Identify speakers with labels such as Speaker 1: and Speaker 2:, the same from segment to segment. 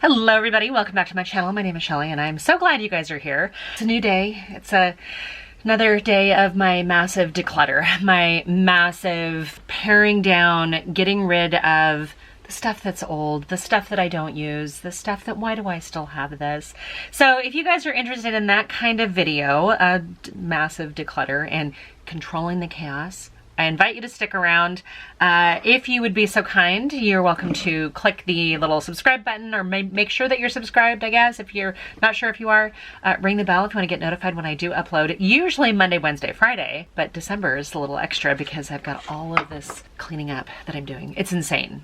Speaker 1: Hello everybody, welcome back to my channel. My name is Shelly and I'm so glad you guys are here. It's a new day. It's another day of my massive declutter, my massive paring down, getting rid of the stuff that's old, the stuff that I don't use, the stuff that, why do I still have this? So if you guys are interested in that kind of video, massive declutter and controlling the chaos, I invite you to stick around. If you would be so kind, you're welcome to click the little subscribe button, or make sure that you're subscribed, I guess. If you're not sure if you are, ring the bell if you want to get notified when I do upload. Usually Monday, Wednesday, Friday, but December is a little extra because I've got all of this cleaning up that I'm doing. It's insane.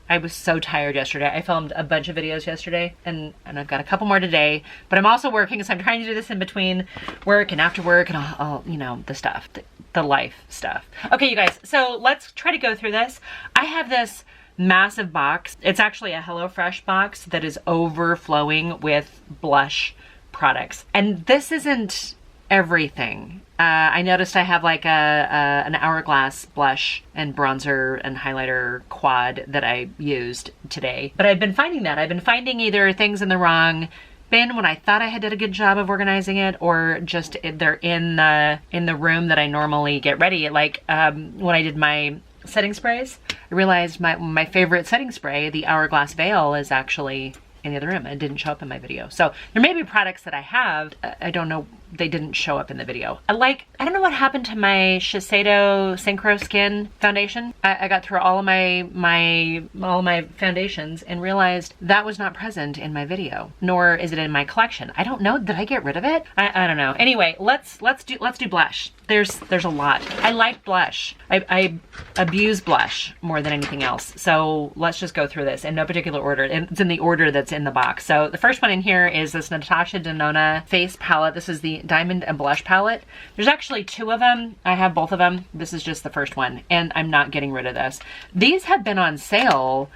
Speaker 1: I was so tired yesterday. I filmed a bunch of videos yesterday and I've got a couple more today, but I'm also working, so I'm trying to do this in between work and after work and all you know, the stuff, the life stuff. Okay, you guys, so let's try to go through this. I have this massive box. It's actually a HelloFresh box that is overflowing with blush products. And this isn't everything. I noticed I have like an Hourglass blush and bronzer and highlighter quad that I used today. But I've been finding either things in the wrong bin when I thought I had did a good job of organizing it, or just they're in the room that I normally get ready. Like when I did my setting sprays, I realized my favorite setting spray, the Hourglass Veil, is actually in the other room. It didn't show up in my video. So there may be products that I have, I don't know, they didn't show up in the video. I don't know what happened to my Shiseido Synchro Skin foundation. I got through all of my foundations and realized that was not present in my video, nor is it in my collection. I don't know, did I get rid of it? I don't know. Anyway, let's do blush. There's a lot. I like blush. I abuse blush more than anything else. So let's just go through this in no particular order. It's in the order that's in the box. So the first one in here is this Natasha Denona face palette. This is the Diamond and Blush palette. There's actually two of them. I have both of them. This is just the first one, and I'm not getting rid of this. These have been on sale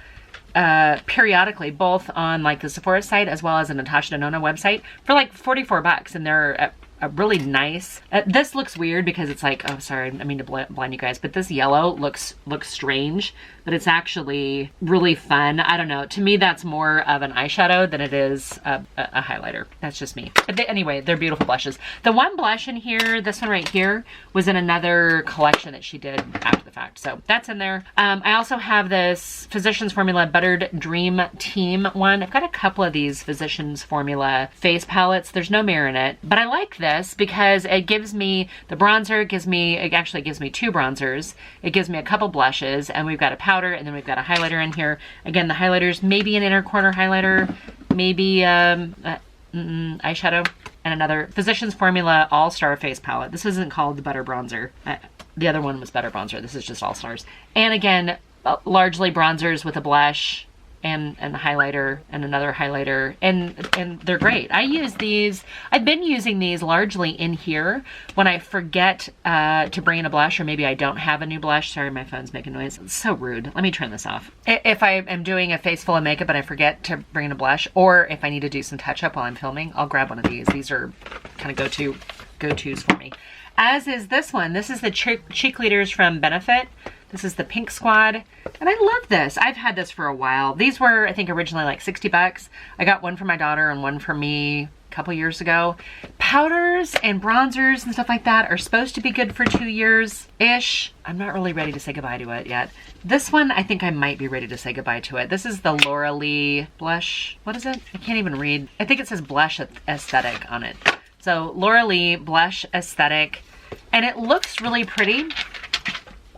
Speaker 1: periodically, both on like the Sephora site as well as the Natasha Denona website for like 44 bucks, and they're really nice. This looks weird because it's like, oh sorry, I mean to blind you guys, but this yellow looks strange, but it's actually really fun. I don't know, to me that's more of an eyeshadow than it is a highlighter. That's just me. But anyway, they're beautiful blushes. The one blush in here, this one right here, was in another collection that she did after the fact, so that's in there. I also have this Physicians Formula Buttered Dream Team one. I've got a couple of these Physicians Formula face palettes. There's no mirror in it, but I like this because it gives me the bronzer, it actually gives me two bronzers, it gives me a couple blushes, and we've got a powder, and then we've got a highlighter in here. Again, the highlighters, maybe an inner corner highlighter, maybe eyeshadow, and another Physicians Formula All-Star Face Palette. This isn't called the Butter Bronzer. The other one was Butter Bronzer. This is just All-Stars. And again, largely bronzers with a blush, and a highlighter and another highlighter, and they're great. I use these, I've been using these largely in here when I forget to bring in a blush, or maybe I don't have a new blush. Sorry, my phone's making noise. It's so rude. Let me turn this off. If I am doing a face full of makeup and I forget to bring in a blush, or if I need to do some touch up while I'm filming, I'll grab one of these. These are kind of go-tos for me. As is this one. This is the Cheek Leaders from Benefit. This is the Pink Squad, and I love this. I've had this for a while. These were, I think, originally like 60 bucks. I got one for my daughter and one for me a couple years ago. Powders and bronzers and stuff like that are supposed to be good for 2 years-ish. I'm not really ready to say goodbye to it yet. This one, I think I might be ready to say goodbye to it. This is the Laura Lee Blush. What is it? I can't even read. I think it says Blush Aesthetic on it. So Laura Lee Blush Aesthetic, and it looks really pretty.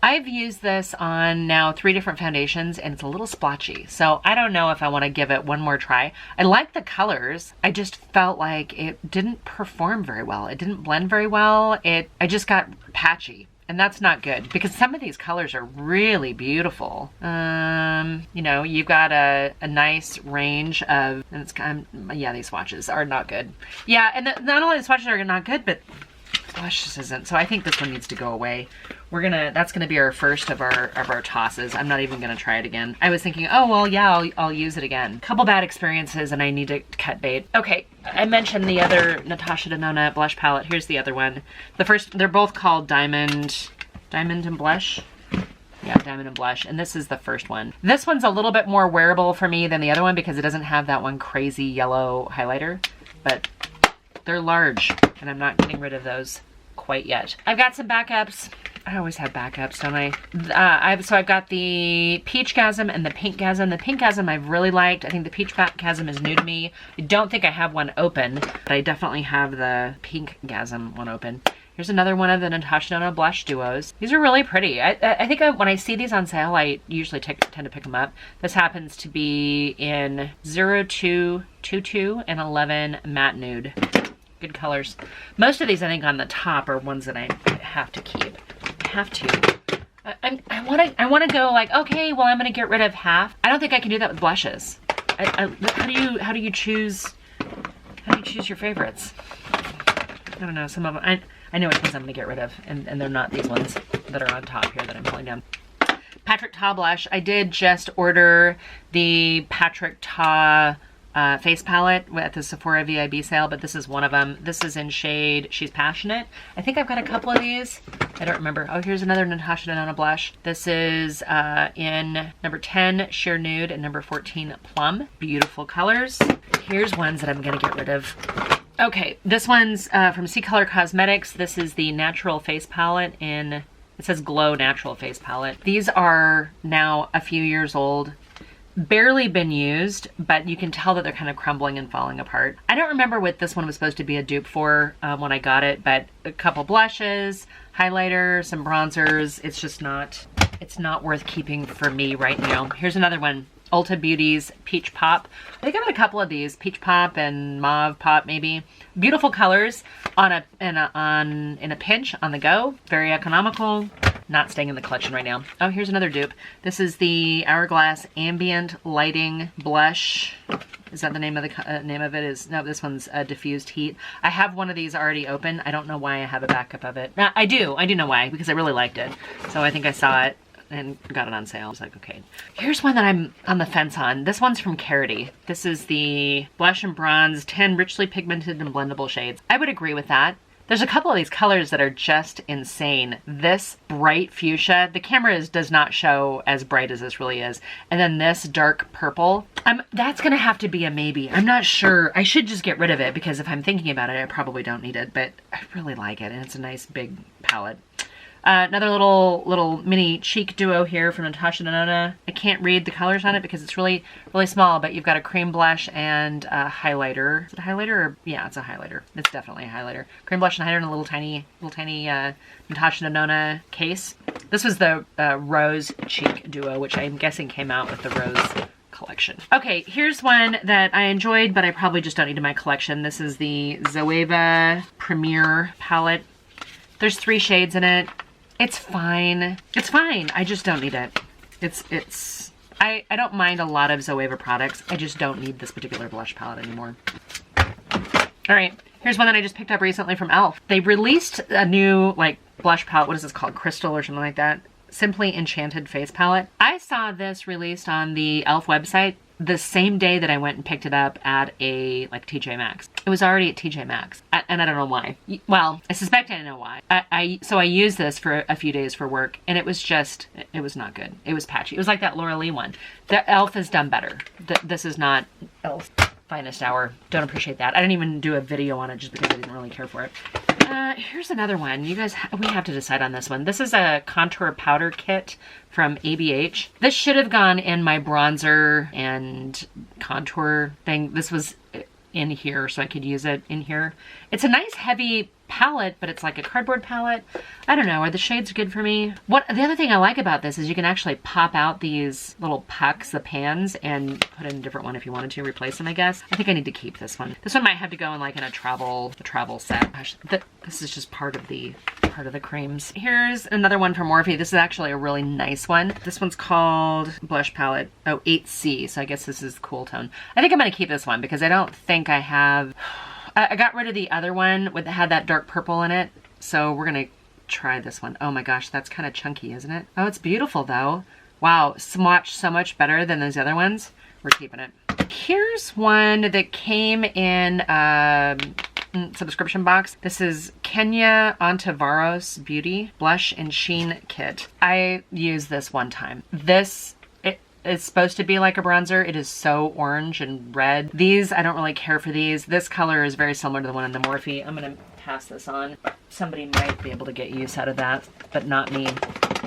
Speaker 1: I've used this on now 3 different foundations, and it's a little splotchy. So I don't know if I want to give it one more try. I like the colors. I just felt like it didn't perform very well. It didn't blend very well. I just got patchy. And that's not good, because some of these colors are really beautiful. You know, you've got a nice range of, and it's kind of, yeah, these swatches are not good. Yeah, and not only the swatches are not good, but blush just isn't. So I think this one needs to go away. That's gonna be our first of our tosses. I'm not even gonna try it again. I was thinking, oh well, yeah, I'll use it again. Couple bad experiences, and I need to cut bait. Okay, I mentioned the other Natasha Denona blush palette. Here's the other one. The first, they're both called Diamond and Blush. Yeah, Diamond and Blush. And this is the first one. This one's a little bit more wearable for me than the other one because it doesn't have that one crazy yellow highlighter. But they're large, and I'm not getting rid of those quite yet. I've got some backups. I always have backups, don't I? So I've got the Peachgasm and the Pinkgasm. The Pinkgasm I've really liked. I think the Peachgasm is new to me. I don't think I have one open, but I definitely have the Pinkgasm one open. Here's another one of the Natasha Denona blush duos. These are really pretty. I think when I see these on sale, I usually tend to pick them up. This happens to be in 0222 and 11 Matte Nude. Good colors. Most of these, I think, on the top are ones that I have to keep. I have to. I want to go like, okay, well, I'm going to get rid of half. I don't think I can do that with blushes. How do you choose your favorites? I don't know. Some of them, I know which ones I'm going to get rid of, and they're not these ones that are on top here that I'm pulling down. Patrick Ta blush. I did just order the Patrick Ta face palette at the Sephora VIB sale, but this is one of them. This is in shade She's Passionate. I think I've got a couple of these. I don't remember. Oh, here's another Natasha Denona blush. This is in number 10 Sheer Nude and number 14 Plum. Beautiful colors. Here's ones that I'm going to get rid of. Okay, this one's from C Color Cosmetics. This is the Natural Face Palette in, it says Glow Natural Face Palette. These are now a few years old. Barely been used, but you can tell that they're kind of crumbling and falling apart. I don't remember what this one was supposed to be a dupe for when I got it, but a couple blushes, highlighter, some bronzers. It's just not, it's not worth keeping for me right now. Here's another one. Ulta Beauty's Peach Pop. I think I've got a couple of these, Peach Pop and Mauve Pop maybe. Beautiful colors in a pinch on the go. Very economical. Not staying in the collection right now. Oh, here's another dupe. This is the Hourglass Ambient Lighting Blush. Is that the name of the name of it? Is no, this one's Diffused Heat. I have one of these already open. I don't know why I have a backup of it. I do know why, because I really liked it. So I think I saw it and got it on sale. I was like, okay. Here's one that I'm on the fence on. This one's from Carity. This is the Blush and Bronze 10 Richly Pigmented and Blendable Shades. I would agree with that. There's a couple of these colors that are just insane. This bright fuchsia, the camera does not show as bright as this really is. And then this dark purple, that's gonna have to be a maybe. I'm not sure. I should just get rid of it because if I'm thinking about it, I probably don't need it, but I really like it and it's a nice big palette. Another little mini cheek duo here from Natasha Denona. I can't read the colors on it because it's really small, but you've got a cream blush and a highlighter. Is it a highlighter? Or, yeah, it's a highlighter. It's definitely a highlighter. Cream blush and highlighter in a little tiny Natasha Denona case. This was the Rose cheek duo, which I'm guessing came out with the Rose collection. Okay, here's one that I enjoyed, but I probably just don't need in my collection. This is the Zoeva Premier palette. There's 3 shades in it. It's fine. It's fine. I just don't need it. I don't mind a lot of Zoeva products. I just don't need this particular blush palette anymore. All right, here's one that I just picked up recently from e.l.f. They released a new like blush palette. What is this called? Crystal or something like that. Simply Enchanted Face Palette. I saw this released on the e.l.f. website the same day that I went and picked it up at a TJ Maxx. It was already at TJ Maxx, and I don't know why. Well, I suspect I know why. So I used this for a few days for work, and it was not good. It was patchy. It was like that Laura Lee one. The e.l.f. has done better. This is not e.l.f. finest hour. Don't appreciate that. I didn't even do a video on it just because I didn't really care for it. Here's another one. You guys, we have to decide on this one. This is a contour powder kit from ABH. This should have gone in my bronzer and contour thing. This was in here so I could use it in here. It's a nice heavy palette, but it's like a cardboard palette. I don't know, are the shades good for me? The other thing I like about this is you can actually pop out these little pucks, the pans, and put in a different one if you wanted to replace them, I guess. I think I need to keep this one. This one might have to go in like in a travel set. Gosh, this is just part of the creams. Here's another one from Morphe. This is actually a really nice one. This one's called Blush Palette 8C, so I guess this is Cool Tone. I think I'm gonna keep this one because I don't think I have... I got rid of the other one that had that dark purple in it, so we're gonna try this one. Oh my gosh, that's kind of chunky, isn't it? Oh, it's beautiful though. Wow, swatched so much better than those other ones. We're keeping it. Here's one that came in subscription box. This is Kenya Ontiveros Beauty Blush and Sheen Kit. I used this one time. It's supposed to be like a bronzer. It is so orange and red. These, I don't really care for these. This color is very similar to the one in the Morphe. I'm gonna pass this on. Somebody might be able to get use out of that, but not me.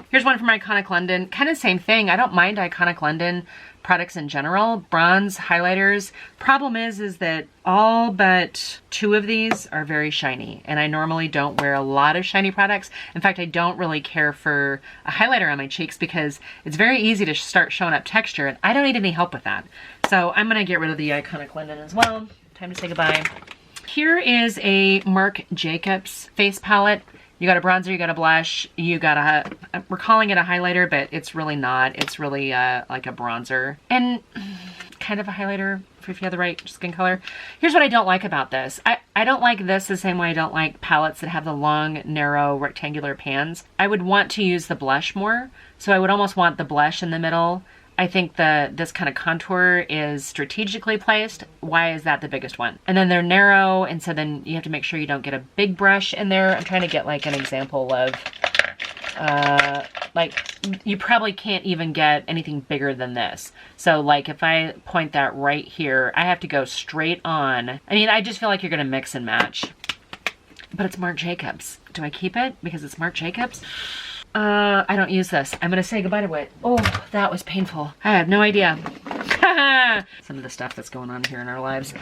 Speaker 1: Here's one from Iconic London. Kind of same thing. I don't mind Iconic London products in general. Bronze highlighters. Problem is that all but 2 of these are very shiny, and I normally don't wear a lot of shiny products. In fact, I don't really care for a highlighter on my cheeks because it's very easy to start showing up texture, and I don't need any help with that. So I'm gonna get rid of the Iconic London as well. Time to say goodbye. Here is a Marc Jacobs face palette. You got a bronzer, you got a blush, you got a, we're calling it a highlighter, but it's really not. It's really like a bronzer and kind of a highlighter if you have the right skin color. Here's what I don't like about this. I don't like this the same way I don't like palettes that have the long, narrow, rectangular pans. I would want to use the blush more. So I would almost want the blush in the middle. I think this kind of contour is strategically placed. Why is that the biggest one? And then they're narrow, and so then you have to make sure you don't get a big brush in there. I'm trying to get like an example of, like you probably can't even get anything bigger than this. So like if I point that right here, I have to go straight on. I mean, I just feel like you're gonna mix and match. But it's Marc Jacobs. Do I keep it because it's Marc Jacobs? I don't use this. I'm gonna say goodbye to it. Oh, that was painful. I have no idea. Some of the stuff that's going on here in our lives.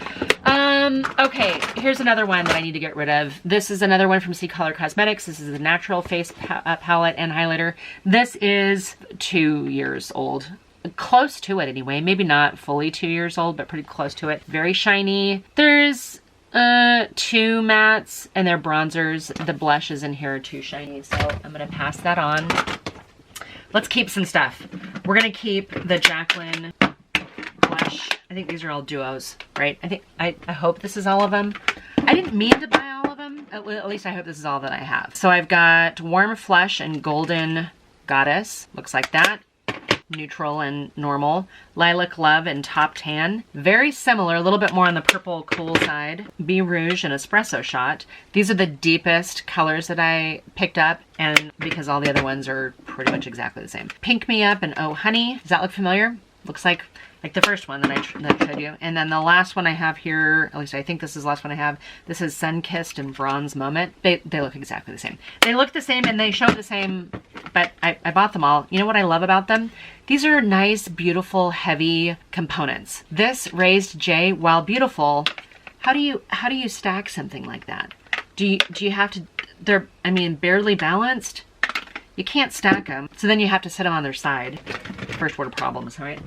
Speaker 1: Okay, here's another one that I need to get rid of. This is another one from C Color Cosmetics. This is a natural face palette and highlighter. This is 2 years old. Close to it anyway. Maybe not fully 2 years old, but pretty close to it. Very shiny. There's 2 mattes and they're bronzers. The blushes in here are too shiny, so I'm gonna pass that on. Let's keep some stuff. We're gonna keep the Jaclyn blush. I think these are all duos, right? I hope this is all of them. I didn't mean to buy all of them. At least I hope this is all that I have. So I've got Warm Flush and Golden Goddess. Looks like that. Neutral and normal. Lilac Love and Top Tan. Very similar, a little bit more on the purple cool side. Be Rouge and Espresso Shot. These are the deepest colors that I picked up, and because all the other ones are pretty much exactly the same. Pink Me Up and Oh Honey. Does that look familiar? Looks like the first one that I showed you. And then the last one I have here, at least I think this is the last one I have, this is Sun Kissed and Bronze Moment. They look exactly the same. They look the same and they show the same, but I bought them all. You know what I love about them? These are nice, beautiful, heavy components. This Raised J, while beautiful, how do you stack something like that? Do you have to, they're, I mean, barely balanced? You can't stack them. So then you have to set them on their side. First world problems, right?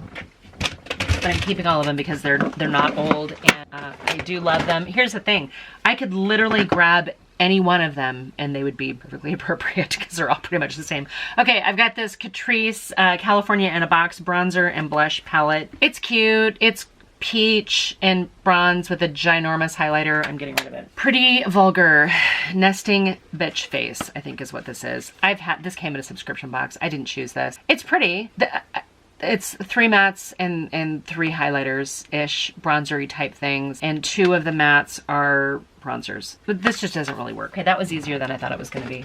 Speaker 1: But I'm keeping all of them because they're not old, and I do love them. Here's the thing. I could literally grab any one of them and they would be perfectly appropriate because they're all pretty much the same. Okay, I've got this Catrice California in a Box bronzer and blush palette. It's cute. It's peach and bronze with a ginormous highlighter. I'm getting rid of it. Pretty Vulgar Nesting Bitch Face, I think is what this is. This came in a subscription box. I didn't choose this. It's pretty. It's 3 mattes and 3 highlighters-ish, bronzery type things, and 2 of the mattes are bronzers. But this just doesn't really work. Okay, that was easier than I thought it was going to be.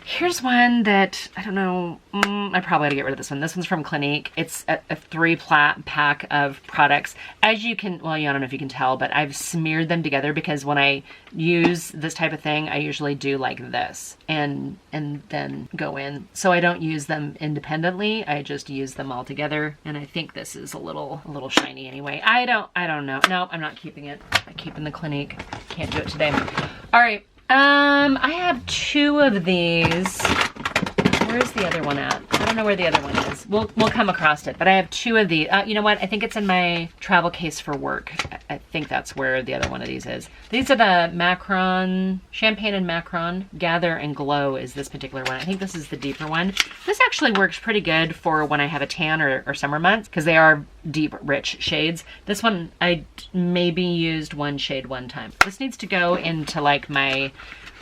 Speaker 1: Here's one that, I don't know, I probably ought to get rid of this one. This one's from Clinique. It's a 3-pack of products. As you can, well, I don't know if you can tell, but I've smeared them together because when I use this type of thing, I usually do like this and then go in. So I don't use them independently. I just use them all together. And I think this is a little shiny anyway. I don't know. No, I'm not keeping it. I'm keeping the Clinique. Can't do it today. All right. I have 2 of these. Where's the other one at? I don't know where the other one is. We'll come across it, but I have 2 of these. You know what? I think it's in my travel case for work. I think that's where the other one of these is. These are the Macron, Champagne and Macron. Gather and Glow is this particular one. I think this is the deeper one. This actually works pretty good for when I have a tan or summer months because they are deep, rich shades. This one, I maybe used 1 shade one time. This needs to go into like my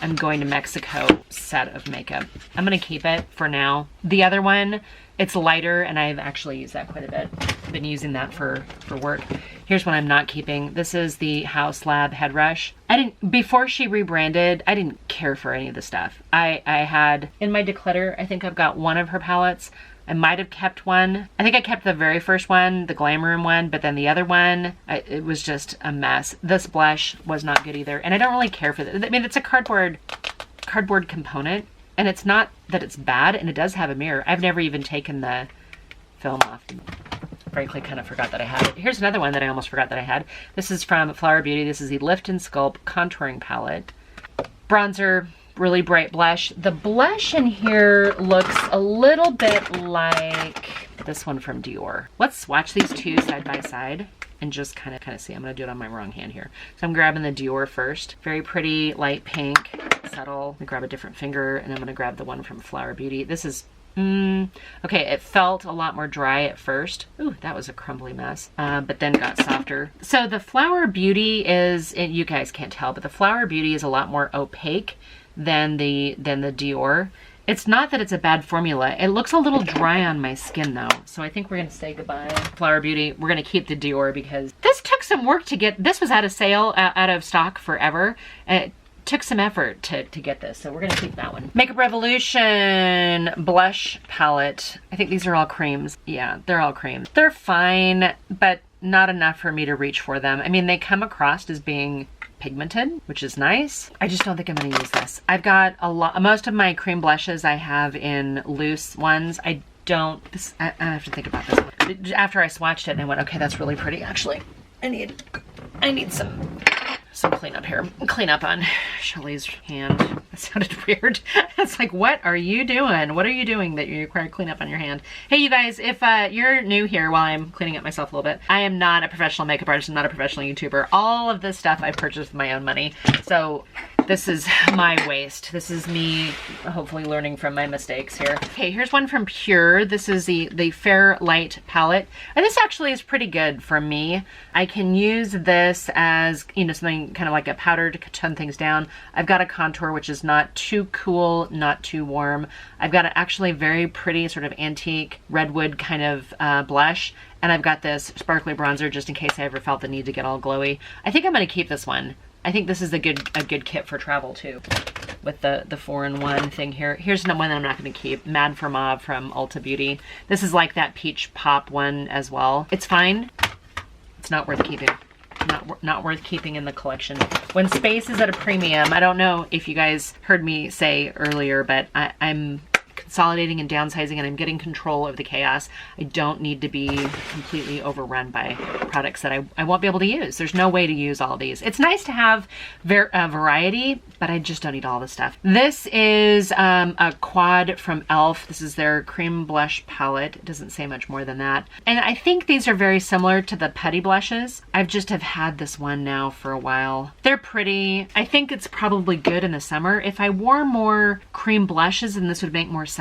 Speaker 1: I'm going to Mexico set of makeup. I'm gonna keep it for now. The other one, it's lighter and I've actually used that quite a bit. I've been using that for work. Here's one I'm not keeping. This is the House Lab Head Rush. Before she rebranded, I didn't care for any of the stuff. I had, in my Declutter, I think I've got one of her palettes. I might have kept one. I think I kept the very first one, the Glam Room one, but then the other one, it was just a mess. This blush was not good either, and I don't really care for this. I mean, it's a cardboard component, and it's not that it's bad, and it does have a mirror. I've never even taken the film off. Frankly, kind of forgot that I had it. Here's another one that I almost forgot that I had. This is from Flower Beauty. This is the Lift and Sculpt Contouring Palette. Bronzer, really bright blush. The blush in here looks a little bit like this one from Dior. Let's swatch these two side by side and just kind of see. I'm gonna do it on my wrong hand here. So I'm grabbing the Dior first. Very pretty, light pink, subtle. I'm gonna grab a different finger, and I'm gonna grab the one from Flower Beauty. This is, okay, it felt a lot more dry at first. Ooh, that was a crumbly mess, but then got softer. So the Flower Beauty is, and you guys can't tell, but the Flower Beauty is a lot more opaque than the Dior. It's not that it's a bad formula. It looks a little dry on my skin though. So I think we're gonna say goodbye. Flower Beauty, we're gonna keep the Dior because this took some work to get. This was out of sale, out of stock forever. It took some effort to get this, so we're gonna keep that one. Makeup Revolution blush palette. I think these are all creams. Yeah, they're all creams. They're fine, but not enough for me to reach for them. I mean, they come across as being pigmented, which is nice. I just don't think I'm gonna use this. I've got a lot, most of my cream blushes I have in loose ones. I have to think about this one. After I swatched it and I went, okay, that's really pretty actually. I need some cleanup here. Clean up on Shelly's hand. That sounded weird. It's like, what are you doing? What are you doing that you require clean up on your hand? Hey, you guys, if you're new here while I'm cleaning up myself a little bit, I am not a professional makeup artist. I'm not a professional YouTuber. All of this stuff I purchased with my own money. So this is my waste. This is me hopefully learning from my mistakes here. Okay, here's one from Pure. This is the Fair Light palette. And this actually is pretty good for me. I can use this as, you know, something kind of like a powder to tone things down. I've got a contour which is not too cool, not too warm. I've got an actually very pretty sort of antique redwood kind of blush. And I've got this sparkly bronzer just in case I ever felt the need to get all glowy. I think I'm gonna keep this one. I think this is a good kit for travel too, with the 4-in-1 thing here. Here's one that I'm not going to keep. Mad for Mauve from Ulta Beauty. This is like that peach pop one as well. It's fine. It's not worth keeping. Not worth keeping in the collection. When space is at a premium, I don't know if you guys heard me say earlier, but I'm consolidating and downsizing, and I'm getting control of the chaos. I don't need to be completely overrun by products that I won't be able to use. There's no way to use all these. It's nice to have variety, but I just don't need all the stuff. This is a quad from e.l.f. This is their cream blush palette. It doesn't say much more than that. And I think these are very similar to the Putty blushes. I've just have had this one now for a while. They're pretty. I think it's probably good in the summer. If I wore more cream blushes, then this would make more sense.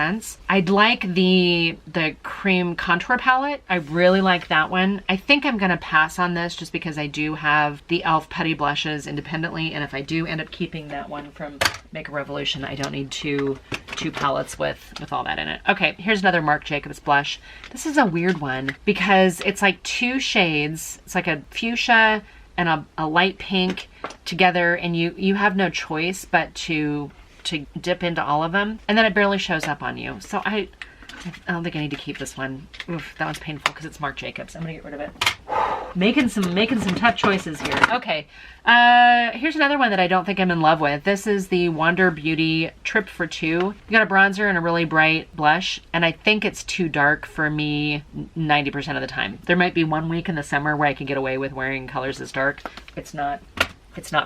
Speaker 1: I'd like the cream contour palette. I really like that one. I think I'm gonna pass on this just because I do have the e.l.f. Putty blushes independently, and if I do end up keeping that one from Makeup Revolution, I don't need two palettes with all that in it. Okay, here's another Marc Jacobs blush. This is a weird one because it's like two shades. It's like a fuchsia and a light pink together, and you have no choice but to dip into all of them, and then it barely shows up on you. So I don't think I need to keep this one. Oof, that one's painful because it's Marc Jacobs. I'm gonna get rid of it. Making some tough choices here. Okay, here's another one that I don't think I'm in love with. This is the Wander Beauty Trip for Two. You got a bronzer and a really bright blush, and I think it's too dark for me 90% of the time. There might be one week in the summer where I can get away with wearing colors this dark. It's not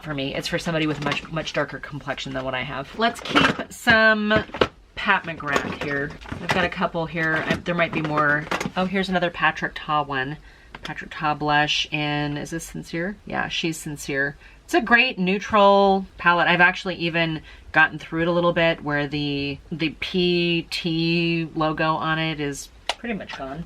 Speaker 1: for me. It's for somebody with much darker complexion than what I have. Let's keep some Pat McGrath here. I've got a couple here. There might be more. Oh, here's another Patrick Ta one. Patrick Ta blush, and is this Sincere? Yeah, she's Sincere. It's a great neutral palette. I've actually even gotten through it a little bit where the PT logo on it is pretty much gone.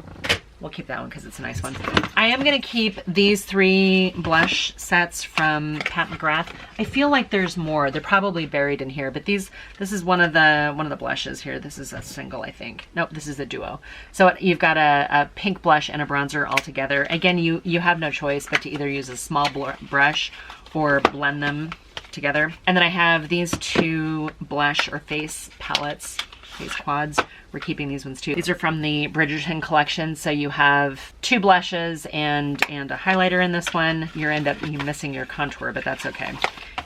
Speaker 1: we'll keep that one because it's a nice one. I am gonna keep these 3 blush sets from Pat McGrath. I feel like there's more. They're probably buried in here, but this is one of the blushes here. This is a single, I think. Nope, this is a duo. So you've got a pink blush and a bronzer all together. Again, you have no choice but to either use a small brush or blend them together. And then I have these 2 blush or face palettes, face quads. We're keeping these ones too. These are from the Bridgerton collection. So you have 2 blushes and a highlighter in this one. You end up missing your contour, but that's okay.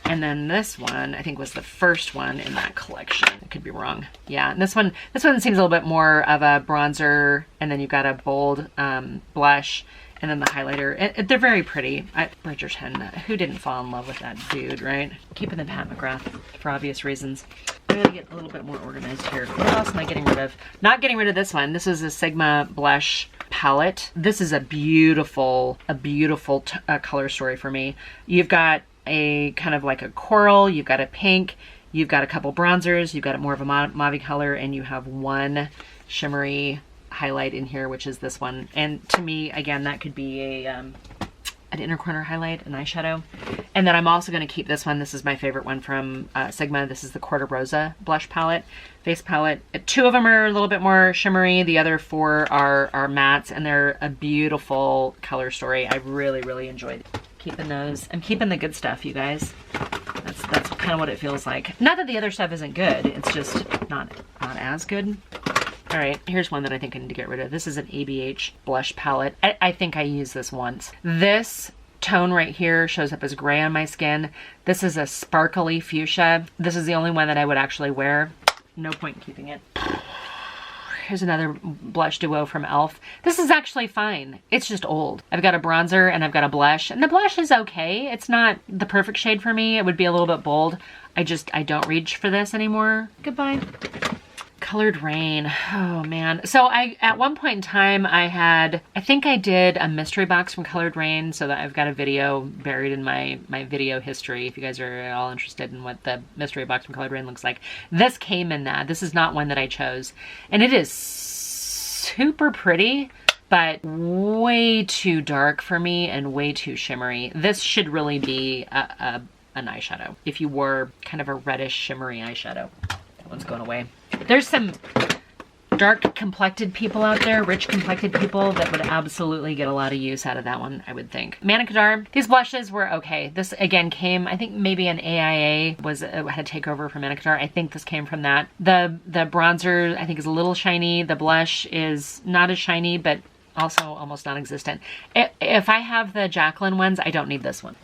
Speaker 1: And then this one, I think, was the first one in that collection. I could be wrong. Yeah, and this one seems a little bit more of a bronzer, and then you've got a bold blush, and then the highlighter. They're very pretty. Bridgerton, who didn't fall in love with that dude, right? Keeping the Pat McGrath for obvious reasons. I'm gonna get a little bit more organized here. What else am I getting rid of? Not getting rid of this one. This is a Sigma blush palette. This is a beautiful color story for me. You've got a kind of like a coral, you've got a pink, you've got a couple bronzers, you've got more of a mauve color, and you have one shimmery highlight in here, which is this one. And to me, again, that could be an inner corner highlight, an eyeshadow. And then I'm also going to keep this one. This is my favorite one from Sigma. This is the Corte Rosa blush palette, face palette. 2 of them are a little bit more shimmery. The other 4 are mattes, and they're a beautiful color story. I really enjoyed keeping those. I'm keeping the good stuff, you guys. That's kind of what it feels like. Not that the other stuff isn't good. It's just not as good. All right, here's one that I think I need to get rid of. This is an ABH blush palette. I think I used this once. This tone right here shows up as gray on my skin. This is a sparkly fuchsia. This is the only one that I would actually wear. No point in keeping it. Here's another blush duo from e.l.f. This is actually fine. It's just old. I've got a bronzer and I've got a blush, and the blush is okay. It's not the perfect shade for me. It would be a little bit bold. I don't reach for this anymore. Goodbye. Colored Rain. Oh man. So at one point in time I think I did a mystery box from Colored Rain, so that I've got a video buried in my video history if you guys are at all interested in what the mystery box from Colored Rain looks like. This came in that. This is not one that I chose. And it is super pretty, but way too dark for me and way too shimmery. This should really be an eyeshadow. If you wore kind of a reddish shimmery eyeshadow. That one's going away. There's some dark complected people out there, rich complected people that would absolutely get a lot of use out of that one, I would think. Manicadar, these blushes were okay. This again came, I think maybe an AIA had takeover from Manicadar. I think this came from that. The bronzer I think is a little shiny. The blush is not as shiny, but also almost non-existent. If I have the Jaclyn ones, I don't need this one.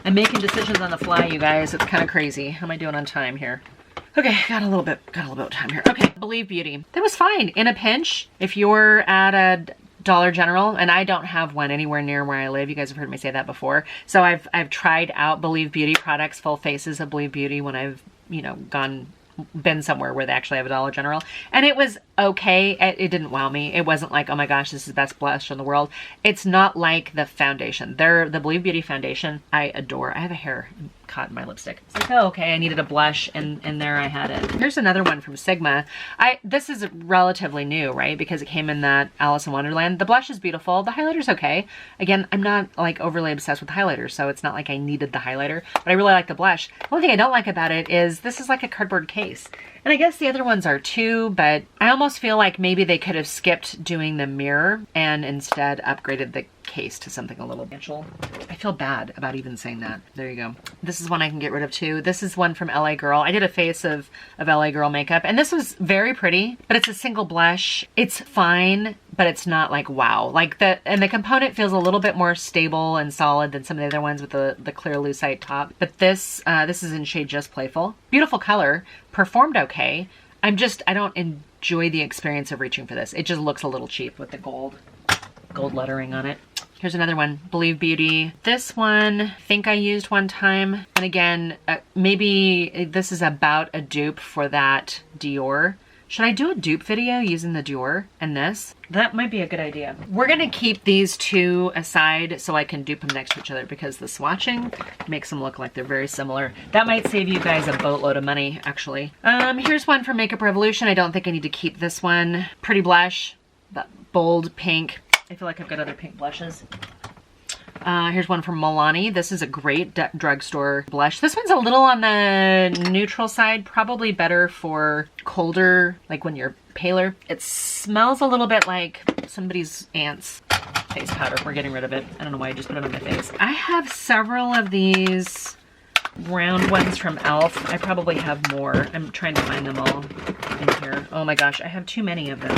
Speaker 1: I'm making decisions on the fly, you guys. It's kind of crazy. How am I doing on time here? Okay, got a little bit of time here. Okay, Believe Beauty. That was fine. In a pinch, if you're at a Dollar General, and I don't have one anywhere near where I live. You guys have heard me say that before. So I've tried out Believe Beauty products, full faces of Believe Beauty when I've, been somewhere where they actually have a Dollar General. And it was okay. It didn't wow me. It wasn't like, oh my gosh, this is the best blush in the world. It's not like the foundation. The Believe Beauty foundation, I adore. I have a hair caught in my lipstick. It's like, oh, okay, I needed a blush, and there I had it. Here's another one from Sigma. This is relatively new, right? Because it came in that Alice in Wonderland. The blush is beautiful. The highlighter's okay. Again, I'm not like overly obsessed with highlighters, so it's not like I needed the highlighter, but I really like the blush. The only thing I don't like about it is this is like a cardboard case. And I guess the other ones are too, but I almost feel like maybe they could have skipped doing the mirror and instead upgraded the case to something a little natural. I feel bad about even saying that. There you go. This is one I can get rid of too. This is one from LA Girl. I did a face of LA Girl makeup, and this was very pretty, but it's a single blush. It's fine, but it's not like wow. And the component feels a little bit more stable and solid than some of the other ones with the clear lucite top. But this is in shade Just Playful. Beautiful color, performed okay. I don't enjoy the experience of reaching for this. It just looks a little cheap with the gold lettering on it. Here's another one, Believe Beauty. This one, I think I used one time. And again, maybe this is about a dupe for that Dior. Should I do a dupe video using the Dior and this? That might be a good idea. We're gonna keep these two aside so I can dupe them next to each other, because the swatching makes them look like they're very similar. That might save you guys a boatload of money, actually. Here's one from Makeup Revolution. I don't think I need to keep this one. Pretty blush, that bold pink. I feel like I've got other pink blushes. Here's one from Milani. This is a great drugstore blush. This one's a little on the neutral side, probably better for colder, like when you're paler. It smells a little bit like somebody's aunt's face powder. We're getting rid of it. I don't know why I just put it on my face. I have several of these round ones from e.l.f. I probably have more. I'm trying to find them all in here. Oh my gosh, I have too many of them.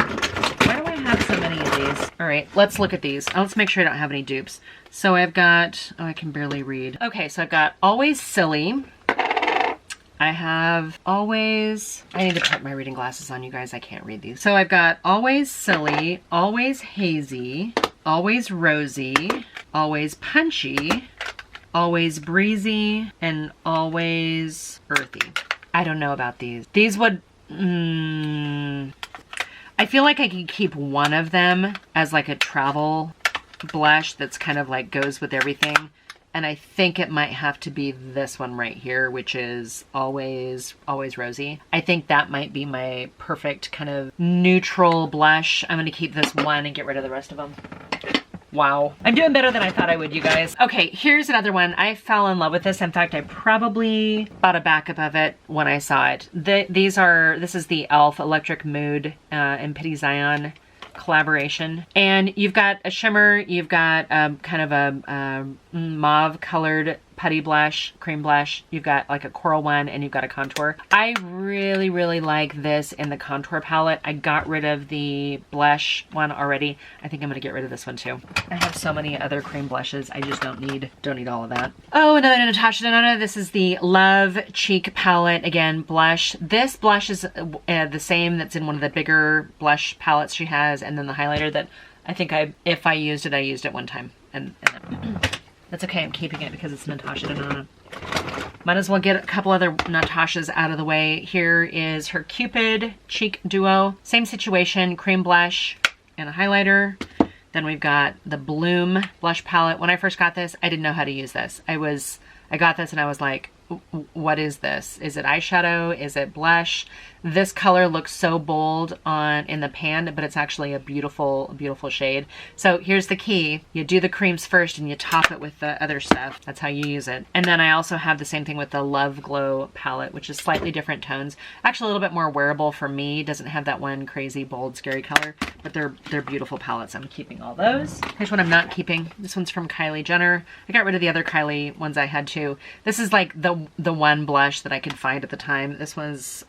Speaker 1: Why do I have so many of these? All right, let's look at these. Let's make sure I don't have any dupes. So I've got, oh, I can barely read. Okay, so I've got Always Silly. I have Always, I need to put my reading glasses on, you guys. I can't read these. So I've got Always Silly, Always Hazy, Always Rosy, Always Punchy, Always Breezy, and Always Earthy. I don't know about these. These would, I feel like I could keep one of them as like a travel blush that's kind of like goes with everything. And I think it might have to be this one right here, which is Always Rosy. I think that might be my perfect kind of neutral blush. I'm going to keep this one and get rid of the rest of them. Wow. I'm doing better than I thought I would, you guys. Okay, here's another one. I fell in love with this. In fact, I probably bought a backup of it when I saw it. This is the e.l.f. Electric Mood and Pity Zion collaboration. And you've got a shimmer, you've got kind of a mauve colored putty blush, cream blush. You've got like a coral one and you've got a contour. I really, really like this in the contour palette. I got rid of the blush one already. I think I'm gonna get rid of this one too. I have so many other cream blushes. I just don't need all of that. Oh, another Natasha Denona. This is the Love Cheek palette. Again, blush. This blush is the same that's in one of the bigger blush palettes she has. And then the highlighter that I think if I used it one time. And that's okay, I'm keeping it because it's Natasha Denona. Might as well get a couple other Natashas out of the way. Here is her Cupid Cheek Duo. Same situation, cream blush and a highlighter. Then we've got the Bloom blush palette. When I first got this, I didn't know how to use this. I got this and I was like, what is this? Is it eyeshadow? Is it blush? This color looks so bold in the pan, but it's actually a beautiful, beautiful shade. So here's the key. You do the creams first and you top it with the other stuff. That's how you use it. And then I also have the same thing with the Love Glow palette, which is slightly different tones. Actually a little bit more wearable for me. Doesn't have that one crazy, bold, scary color, but they're beautiful palettes. I'm keeping all those. Here's one I'm not keeping. This one's from Kylie Jenner. I got rid of the other Kylie ones I had too. This is like the one blush that I could find at the time. This was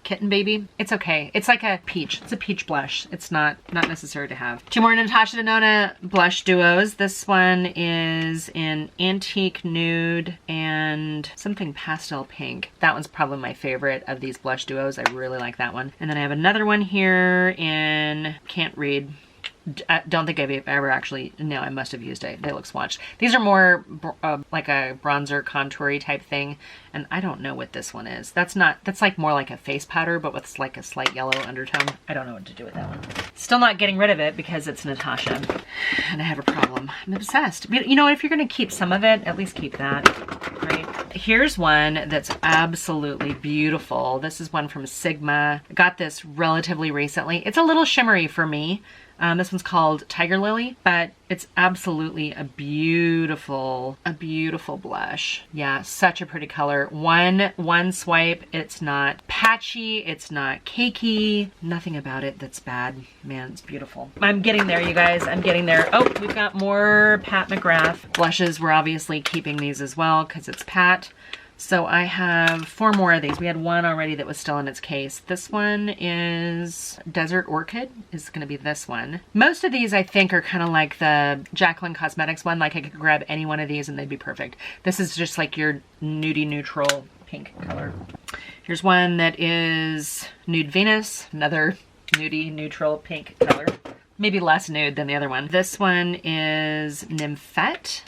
Speaker 1: Kitten Baby. It's okay. It's like a peach. It's a peach blush. It's not necessary to have. Two more Natasha Denona blush duos. This one is in Antique Nude and something pastel pink. That one's probably my favorite of these blush duos. I really like that one. And then I have another one here in, can't read. I don't think I've ever actually, no, I must have used it. They look swatched. These are more like a bronzer contour-y type thing. And I don't know what this one is. That's like more like a face powder, but with like a slight yellow undertone. I don't know what to do with that one. Still not getting rid of it because it's Natasha. And I have a problem. I'm obsessed. You know, if you're going to keep some of it, at least keep that, right? Here's one that's absolutely beautiful. This is one from Sigma. I got this relatively recently. It's a little shimmery for me. This one's called Tiger Lily, but it's absolutely a beautiful blush. Yeah, such a pretty color. One swipe, it's not patchy, it's not cakey, nothing about it that's bad. Man, it's beautiful. I'm getting there, you guys. I'm getting there. Oh, we've got more Pat McGrath blushes. We're obviously keeping these as well because it's Pat. So I have 4 more of these. We had one already that was still in its case. This one is Desert Orchid, is going to be this one. Most of these I think are kind of like the Jaclyn Cosmetics one. Like I could grab any one of these and they'd be perfect. This is just like your nudie neutral pink color. Here's one that is Nude Venus, another nudie neutral pink color. Maybe less nude than the other one. This one is Nymphette.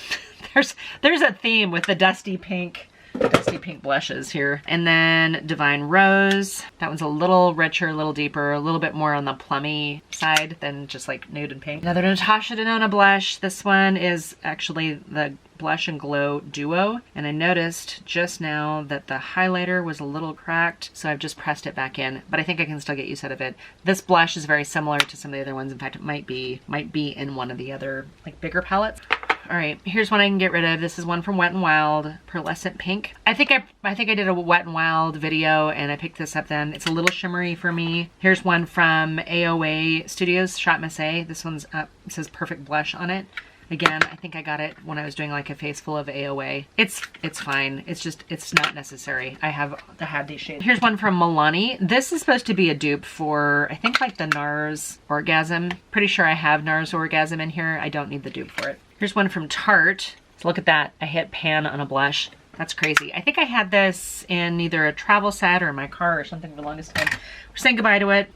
Speaker 1: There's a theme with the dusty pink dusty pink blushes here. And then Divine Rose. That one's a little richer, a little deeper, a little bit more on the plummy side than just like nude and pink. Another Natasha Denona blush. This one is actually the Blush and Glow Duo, and I noticed just now that the highlighter was a little cracked, so I've just pressed it back in, but I think I can still get use out of it. This blush is very similar to some of the other ones. In fact, it might be in one of the other like bigger palettes. All right, here's one I can get rid of. This is one from Wet n Wild, Pearlescent Pink. I think I did a Wet n Wild video and I picked this up then. It's a little shimmery for me. Here's one from AOA Studios, Shot Missé. This one's up, it says Perfect Blush on it. Again, I think I got it when I was doing like a face full of AOA. It's fine. It's just, it's not necessary. I had these shades. Here's one from Milani. This is supposed to be a dupe for, I think like the NARS Orgasm. Pretty sure I have NARS Orgasm in here. I don't need the dupe for it. Here's one from Tarte. So look at that. I hit pan on a blush. That's crazy. I think I had this in either a travel set or in my car or something for the longest time. We're saying goodbye to it.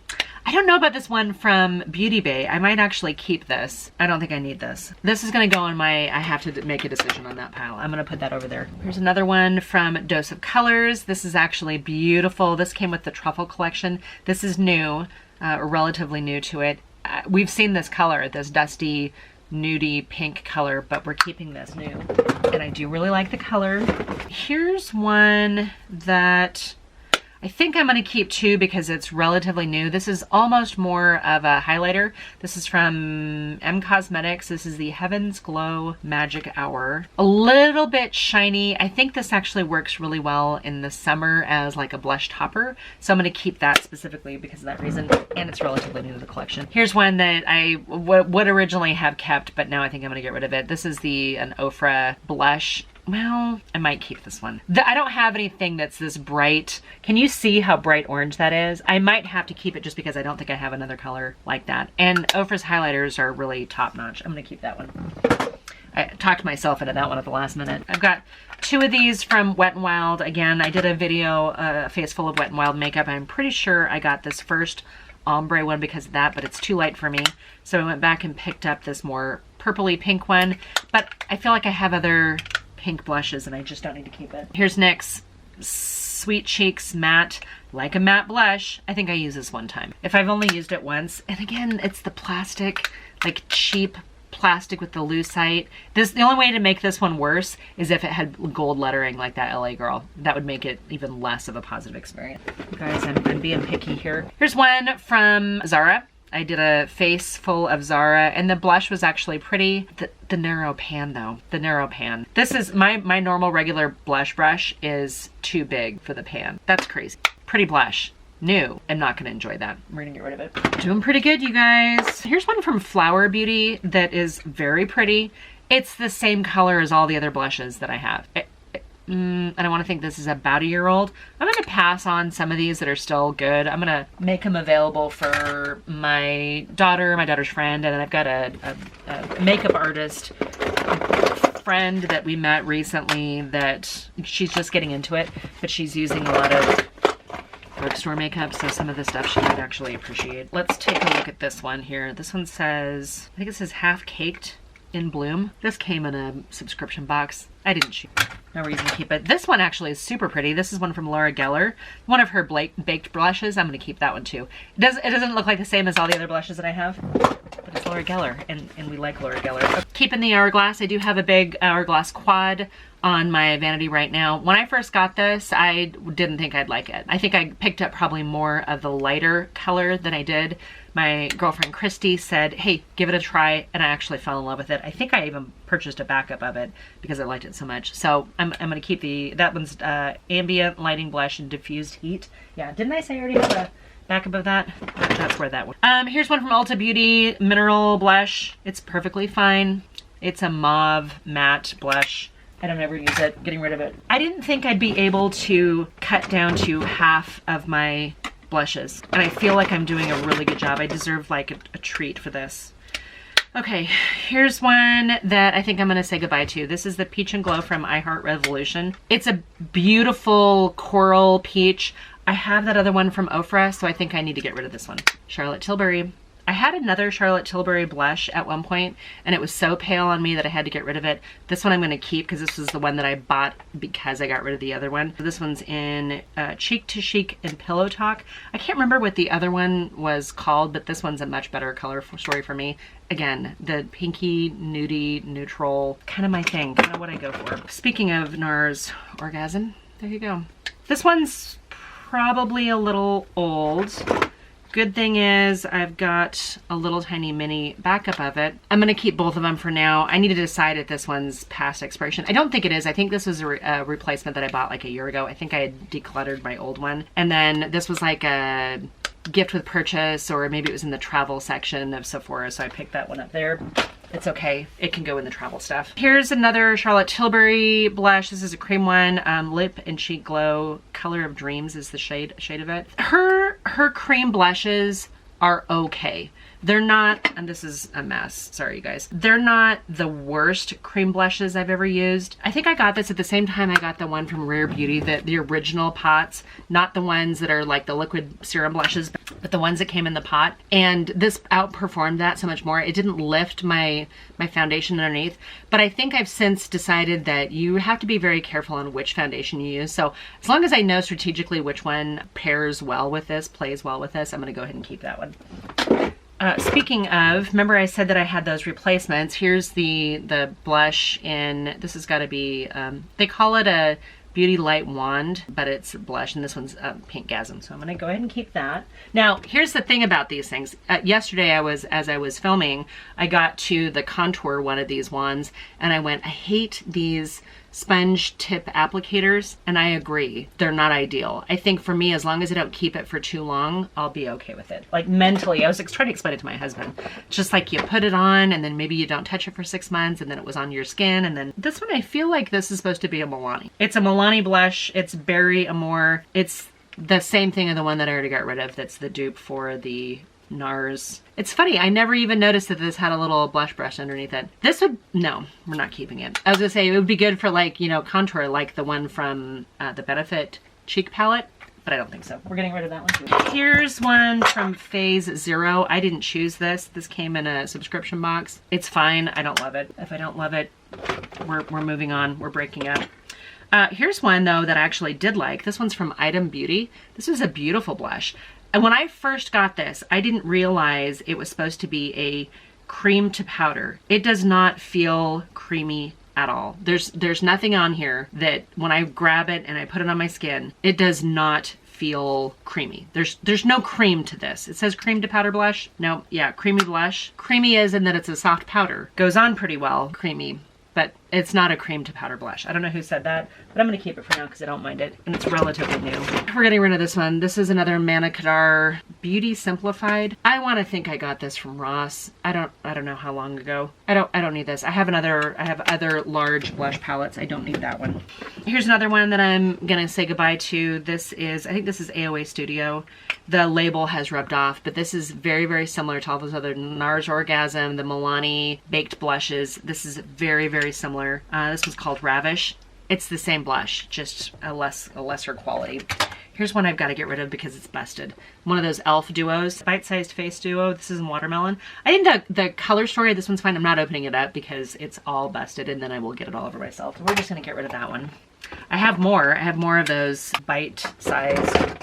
Speaker 1: I don't know about this one from Beauty Bay. I might actually keep this. I don't think I need this. This is gonna go in my, I have to make a decision on that pile. I'm gonna put that over there. Here's another one from Dose of Colors. This is actually beautiful. This came with the Truffle collection. This is new, or relatively new to it. We've seen this color, this dusty, nudie pink color, but we're keeping this new. And I do really like the color. Here's one that I think I'm gonna keep too because it's relatively new. This is almost more of a highlighter. This is from M Cosmetics. This is the Heaven's Glow Magic Hour. A little bit shiny. I think this actually works really well in the summer as like a blush topper. So I'm gonna keep that specifically because of that reason. And it's relatively new to the collection. Here's one that I would originally have kept, but now I think I'm gonna get rid of it. This is an Ofra blush. Well, I might keep this one. I don't have anything that's this bright. Can you see how bright orange that is? I might have to keep it just because I don't think I have another color like that. And Ofra's highlighters are really top notch. I'm gonna keep that one. I talked myself into that one at the last minute. I've got two of these from Wet n Wild. Again, I did a video, a face full of Wet n Wild makeup. I'm pretty sure I got this first ombre one because of that, but it's too light for me. So I went back and picked up this more purpley pink one, but I feel like I have other pink blushes and I just don't need to keep it. Here's NYX Sweet Cheeks Matte, like a matte blush. I think I used this one time. If I've only used it once, and again, it's the plastic, like cheap plastic with the lucite. The only way to make this one worse is if it had gold lettering like that LA Girl. That would make it even less of a positive experience. You guys, I'm being picky here. Here's one from Zara. I did a face full of Zara and the blush was actually pretty. The narrow pan though, the narrow pan. This is my normal regular blush brush is too big for the pan. That's crazy. Pretty blush. New. I'm not gonna enjoy that. We're gonna get rid of it. Doing pretty good, you guys. Here's one from Flower Beauty that is very pretty. It's the same color as all the other blushes that I have. And I want to think this is about a year old. I'm going to pass on some of these that are still good. I'm going to make them available for my daughter's friend, and then I've got a makeup artist friend that we met recently that she's just getting into it, but she's using a lot of drugstore makeup, so some of the stuff she would actually appreciate. Let's take a look at this one here. This one says, I think it says Half Caked in Bloom. This came in a subscription box. I didn't choose. No reason to keep it. This one actually is super pretty. This is one from Laura Geller. One of her baked blushes. I'm going to keep that one too. It doesn't look like the same as all the other blushes that I have, but it's Laura Geller, and we like Laura Geller. Keeping the Hourglass. I do have a big Hourglass quad on my vanity right now. When I first got this, I didn't think I'd like it. I think I picked up probably more of the lighter color than I did. My girlfriend Christy said, hey, give it a try, and I actually fell in love with it. I think I even purchased a backup of it because I liked it so much. So I'm gonna keep that one's Ambient Lighting Blush and Diffused Heat. Yeah, didn't I say I already have a backup of that? That's where that one. Here's one from Ulta Beauty, Mineral Blush. It's perfectly fine. It's a mauve matte blush. I don't ever use it, getting rid of it. I didn't think I'd be able to cut down to half of my blushes, and I feel like I'm doing a really good job. I deserve like a treat for this. Okay, here's one that I think I'm gonna say goodbye to. This is the Peach and Glow from I Heart Revolution. It's a beautiful coral peach. I have that other one from Ofra, so I think I need to get rid of this one. Charlotte Tilbury. I had another Charlotte Tilbury blush at one point, and it was so pale on me that I had to get rid of it. This one I'm going to keep because this was the one that I bought because I got rid of the other one. This one's in Cheek to Chic and Pillow Talk. I can't remember what the other one was called, but this one's a much better color story for me. Again, the pinky, nudie, neutral, kind of my thing, kind of what I go for. Speaking of NARS Orgasm, there you go. This one's probably a little old. Good thing is I've got a little tiny mini backup of it. I'm gonna keep both of them for now. I need to decide if this one's past expiration. I don't think it is. I think this was a replacement that I bought like a year ago. I think I had decluttered my old one. And then this was like a gift with purchase, or maybe it was in the travel section of Sephora, so I picked that one up there. It's okay. It can go in the travel stuff. Here's another Charlotte Tilbury blush. This is a cream one. Lip and Cheek Glow. Color of Dreams is the shade of it. Her cream blushes are okay. They're not, and this is a mess, sorry you guys, they're not the worst cream blushes I've ever used. I think I got this at the same time I got the one from Rare Beauty, the original pots, not the ones that are like the liquid serum blushes, but the ones that came in the pot. And this outperformed that so much more. It didn't lift my foundation underneath, but I think I've since decided that you have to be very careful on which foundation you use. So as long as I know strategically which one pairs well with this, plays well with this, I'm gonna go ahead and keep that one. Speaking of, remember I said that I had those replacements. Here's the blush in, this has got to be, they call it a Beauty Light Wand, but it's blush, and this one's Pinkgasm. So I'm going to go ahead and keep that. Now, here's the thing about these things. Yesterday, as I was filming, I got to the contour one of these wands, and I went, I hate these sponge tip applicators, and I agree, they're not ideal. I think for me, as long as I don't keep it for too long, I'll be okay with it. Like mentally, I was trying to explain it to my husband. It's just like you put it on and then maybe you don't touch it for 6 months and then it was on your skin, and then this one, I feel like this is supposed to be a Milani. It's a Milani blush. It's Berry Amore. It's the same thing as the one that I already got rid of. That's the dupe for the NARS. It's funny, I never even noticed that this had a little blush brush underneath it. This would, no, we're not keeping it. I was gonna say it would be good for like, you know, contour, like the one from the Benefit Cheek palette, but I don't think so. We're getting rid of that one too. Here's one from Phase Zero. I didn't choose this. This came in a subscription box. It's fine. I don't love it. If I don't love it, we're moving on. We're breaking up. Here's one though that I actually did like. This one's from Item Beauty. This was a beautiful blush. And when I first got this, I didn't realize it was supposed to be a cream to powder. It does not feel creamy at all. There's nothing on here that when I grab it and I put it on my skin, it does not feel creamy. There's no cream to this. It says cream to powder blush. No, yeah, creamy blush. Creamy is in that it's a soft powder. Goes on pretty well, creamy. But it's not a cream to powder blush. I don't know who said that, but I'm gonna keep it for now because I don't mind it. And it's relatively new. We're getting rid of this one. This is another Manna Kadar Beauty Simplified. I wanna think I got this from Ross. I don't know how long ago. I don't need this. I have other large blush palettes. I don't need that one. Here's another one that I'm gonna say goodbye to. This is, I think this is AOA Studio. The label has rubbed off, but this is very, very similar to all those other NARS Orgasm, the Milani baked blushes. This is very, very similar. This one's called Ravish. It's the same blush, just a lesser quality. Here's one I've got to get rid of because it's busted. One of those e.l.f. duos, bite-sized face duo. This is in Watermelon. I think the color story of this one's fine. I'm not opening it up because it's all busted and then I will get it all over myself. So we're just gonna get rid of that one. I have more of those bite-sized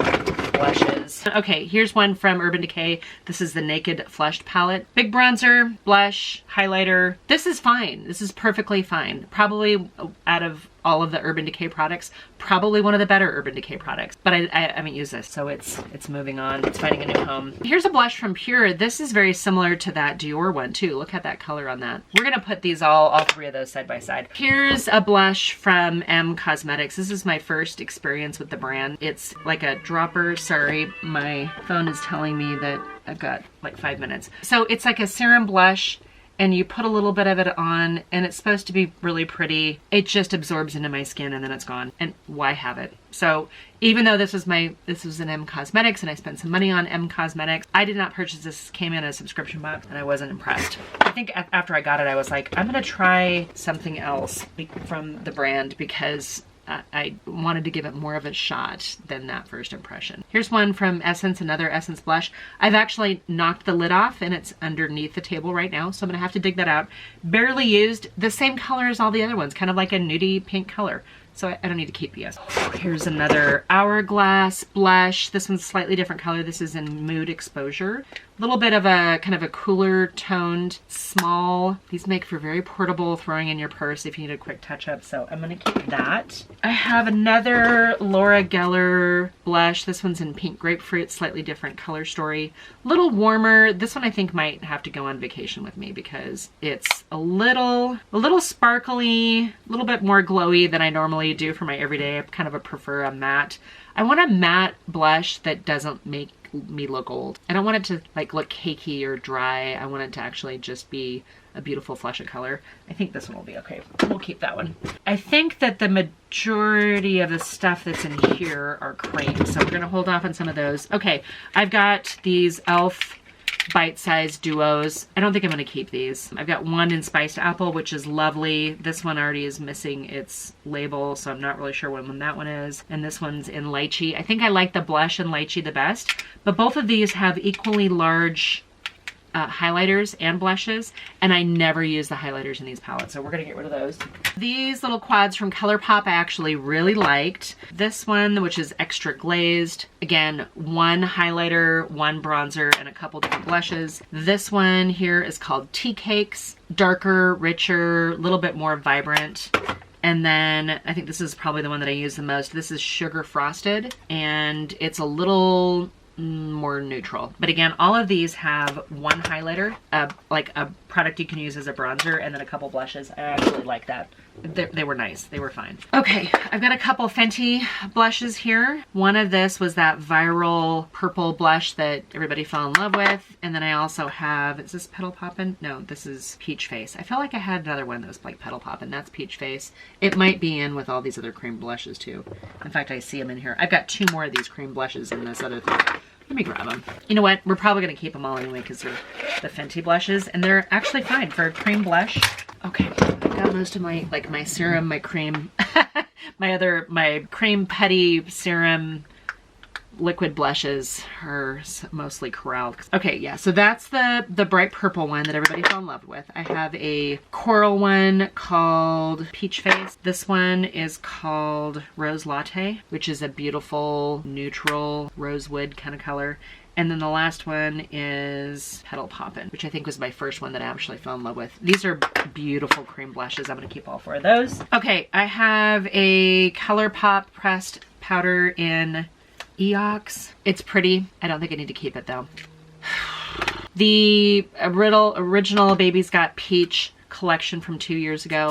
Speaker 1: blushes. Okay, here's one from Urban Decay. This is the Naked Flushed palette. Big bronzer, blush, highlighter. This is fine. This is perfectly fine. Probably out of all of the Urban Decay products, probably one of the better Urban Decay products. But I haven't used this, so it's moving on. It's finding a new home. Here's a blush from Pure. This is very similar to that Dior one too. Look at that color on that. We're gonna put these all three of those side by side. Here's a blush from M Cosmetics. This is my first experience with the brand. It's like a dropper. Sorry, my phone is telling me that I've got like 5 minutes. So it's like a serum blush, and you put a little bit of it on, and it's supposed to be really pretty. It just absorbs into my skin and then it's gone. And why have it? So even though this was an M Cosmetics and I spent some money on M Cosmetics, I did not purchase this. Came in a subscription box and I wasn't impressed. I think after I got it, I was like, I'm gonna try something else from the brand because I wanted to give it more of a shot than that first impression. Here's one from Essence, another Essence blush. I've actually knocked the lid off and it's underneath the table right now, so I'm gonna have to dig that out. Barely used, the same color as all the other ones, kind of like a nudie pink color. So I don't need to keep these. Here's another Hourglass blush. This one's a slightly different color. This is in Mood Exposure. A little bit of a kind of a cooler toned, small. These make for very portable, throwing in your purse if you need a quick touch up. So I'm gonna keep that. I have another Laura Geller blush. This one's in Pink Grapefruit, slightly different color story. A little warmer. This one I think might have to go on vacation with me because it's a little sparkly, a little bit more glowy than I normally do for my everyday. I kind of prefer a matte. I want a matte blush that doesn't make me look old. I don't want it to like look cakey or dry. I want it to actually just be a beautiful flush of color. I think this one will be okay. We'll keep that one. I think that the majority of the stuff that's in here are creams, so we're gonna hold off on some of those. Okay, I've got these e.l.f. bite-sized duos. I don't think I'm going to keep these. I've got one in Spiced Apple, which is lovely. This one already is missing its label, so I'm not really sure when that one is. And this one's in Lychee. I think I like the blush in Lychee the best, but both of these have equally large highlighters and blushes, and I never use the highlighters in these palettes, so we're gonna get rid of those. These little quads from ColourPop I actually really liked. This one, which is extra glazed, again, one highlighter, one bronzer, and a couple different blushes. This one here is called Tea Cakes, darker, richer, a little bit more vibrant. And then I think this is probably the one that I use the most. This is Sugar Frosted, and it's a little more neutral. But again, all of these have one highlighter, like a product you can use as a bronzer, and then a couple blushes. I actually like that. They were nice. They were fine. Okay, I've got a couple Fenty blushes here. One of this was that viral purple blush that everybody fell in love with. And then I also have, is this Petal Poppin'? No, this is Peach Face. I felt like I had another one that was like Petal Poppin'. That's Peach Face. It might be in with all these other cream blushes too. In fact, I see them in here. I've got two more of these cream blushes in this other thing. Let me grab them. You know what? We're probably going to keep them all anyway because they're the Fenty blushes, and they're actually fine for a cream blush. Okay, I've got most of my, like my serum, my cream, my cream putty serum liquid blushes are mostly corralled. Okay, yeah, so that's the bright purple one that everybody fell in love with. I have a coral one called Peach Face. This one is called Rose Latte, which is a beautiful neutral rosewood kind of color. And then the last one is Petal Poppin', which I think was my first one that I actually fell in love with. These are beautiful cream blushes. I'm gonna keep all four of those. Okay, I have a ColourPop pressed powder in Eox. It's pretty. I don't think I need to keep it though. The original Baby's Got Peach collection from 2 years ago.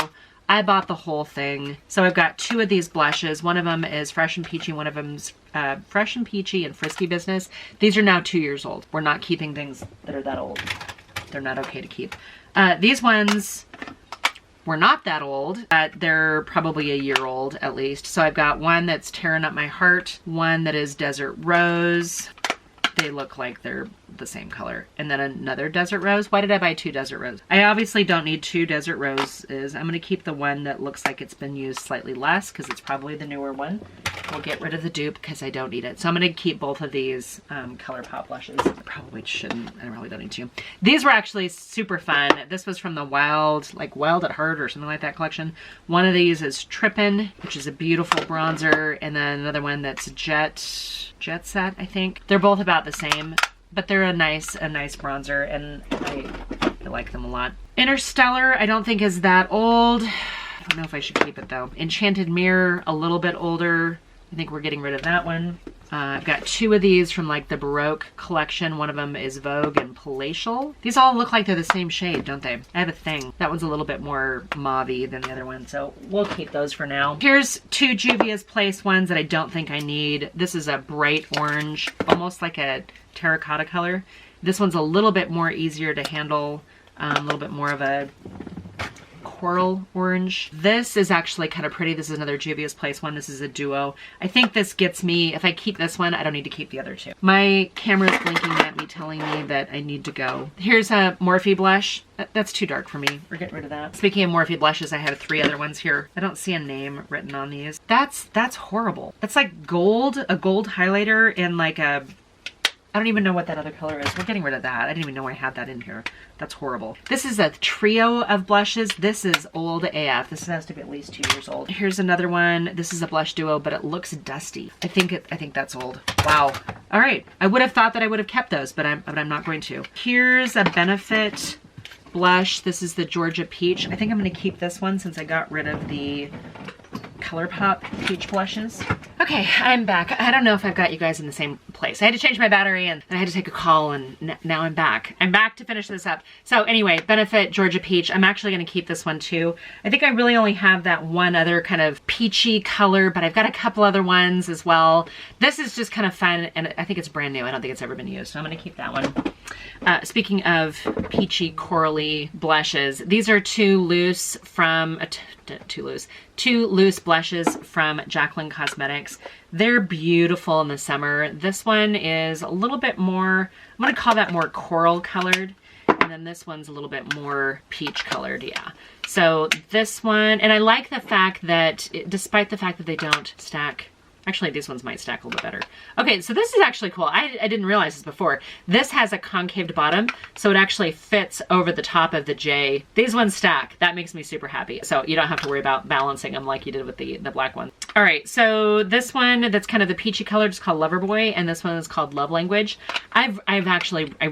Speaker 1: I bought the whole thing. So I've got two of these blushes. One of them is Fresh and Peachy. One of them's Fresh and Peachy and Frisky Business. These are now 2 years old. We're not keeping things that are that old. They're not okay to keep. These ones were not that old. They're probably a year old at least. So I've got one that's Tearing Up My Heart, one that is Desert Rose. They look like they're the same color. And then another Desert Rose. Why did I buy two Desert Rose? I obviously don't need two Desert Roses. I'm gonna keep the one that looks like it's been used slightly less because it's probably the newer one. We'll get rid of the dupe because I don't need it. So I'm gonna keep both of these ColourPop blushes. I probably shouldn't, I really don't need to. These were actually super fun. This was from the Wild at Heart or something like that collection. One of these is Trippin', which is a beautiful bronzer. And then another one that's Jet Set, I think. They're both about the same, but they're a nice bronzer, and I like them a lot. Interstellar, I don't think is that old. I don't know if I should keep it though. Enchanted Mirror, a little bit older. I think we're getting rid of that one. I've got two of these from like the Baroque collection. One of them is Vogue and Palatial. These all look like they're the same shade, don't they? I have a thing. That one's a little bit more mauve-y than the other one, so we'll keep those for now. Here's two Juvia's Place ones that I don't think I need. This is a bright orange, almost like a terracotta color. This one's a little bit more easier to handle, a little bit more of a coral orange. This is actually kind of pretty. This is another Juvia's Place one. This is a duo. I think this gets me, if I keep this one, I don't need to keep the other two. My camera's blinking at me, telling me that I need to go. Here's a Morphe blush. That's too dark for me. We're getting rid of that. Speaking of Morphe blushes, I have 3 other ones here. I don't see a name written on these. That's horrible. That's like gold, a gold highlighter and like a, I don't even know what that other color is. We're getting rid of that. I didn't even know I had that in here. That's horrible. This is a trio of blushes. This is old AF. This has to be at least 2 years old. Here's another one. This is a blush duo, but it looks dusty. I think that's old. Wow. All right. I would have thought that I would have kept those, but I'm not going to. Here's a Benefit blush. This is the Georgia Peach. I think I'm going to keep this one since I got rid of the ColourPop peach blushes. Okay, I'm back. I don't know if I've got you guys in the same place. I had to change my battery and I had to take a call, and now I'm back. I'm back to finish this up. So anyway, Benefit Georgia Peach. I'm actually going to keep this one too. I think I really only have that one other kind of peachy color, but I've got a couple other ones as well. This is just kind of fun, and I think it's brand new. I don't think it's ever been used, so I'm going to keep that one. Speaking of peachy corally blushes, these are two loose blushes from Jacqueline Cosmetics. They're beautiful in the summer. This one is a little bit more, I'm going to call that more coral colored. And then this one's a little bit more peach colored, yeah. So this one, and I like the fact that, despite the fact that they don't stack, actually these ones might stack a little bit better. Okay, so this is actually cool. I didn't realize this before. This has a concaved bottom, so it actually fits over the top of the J. These ones stack. That makes me super happy. So you don't have to worry about balancing them like you did with the black one. All right, so this one that's kind of the peachy color is called Loverboy, and this one is called Love Language. I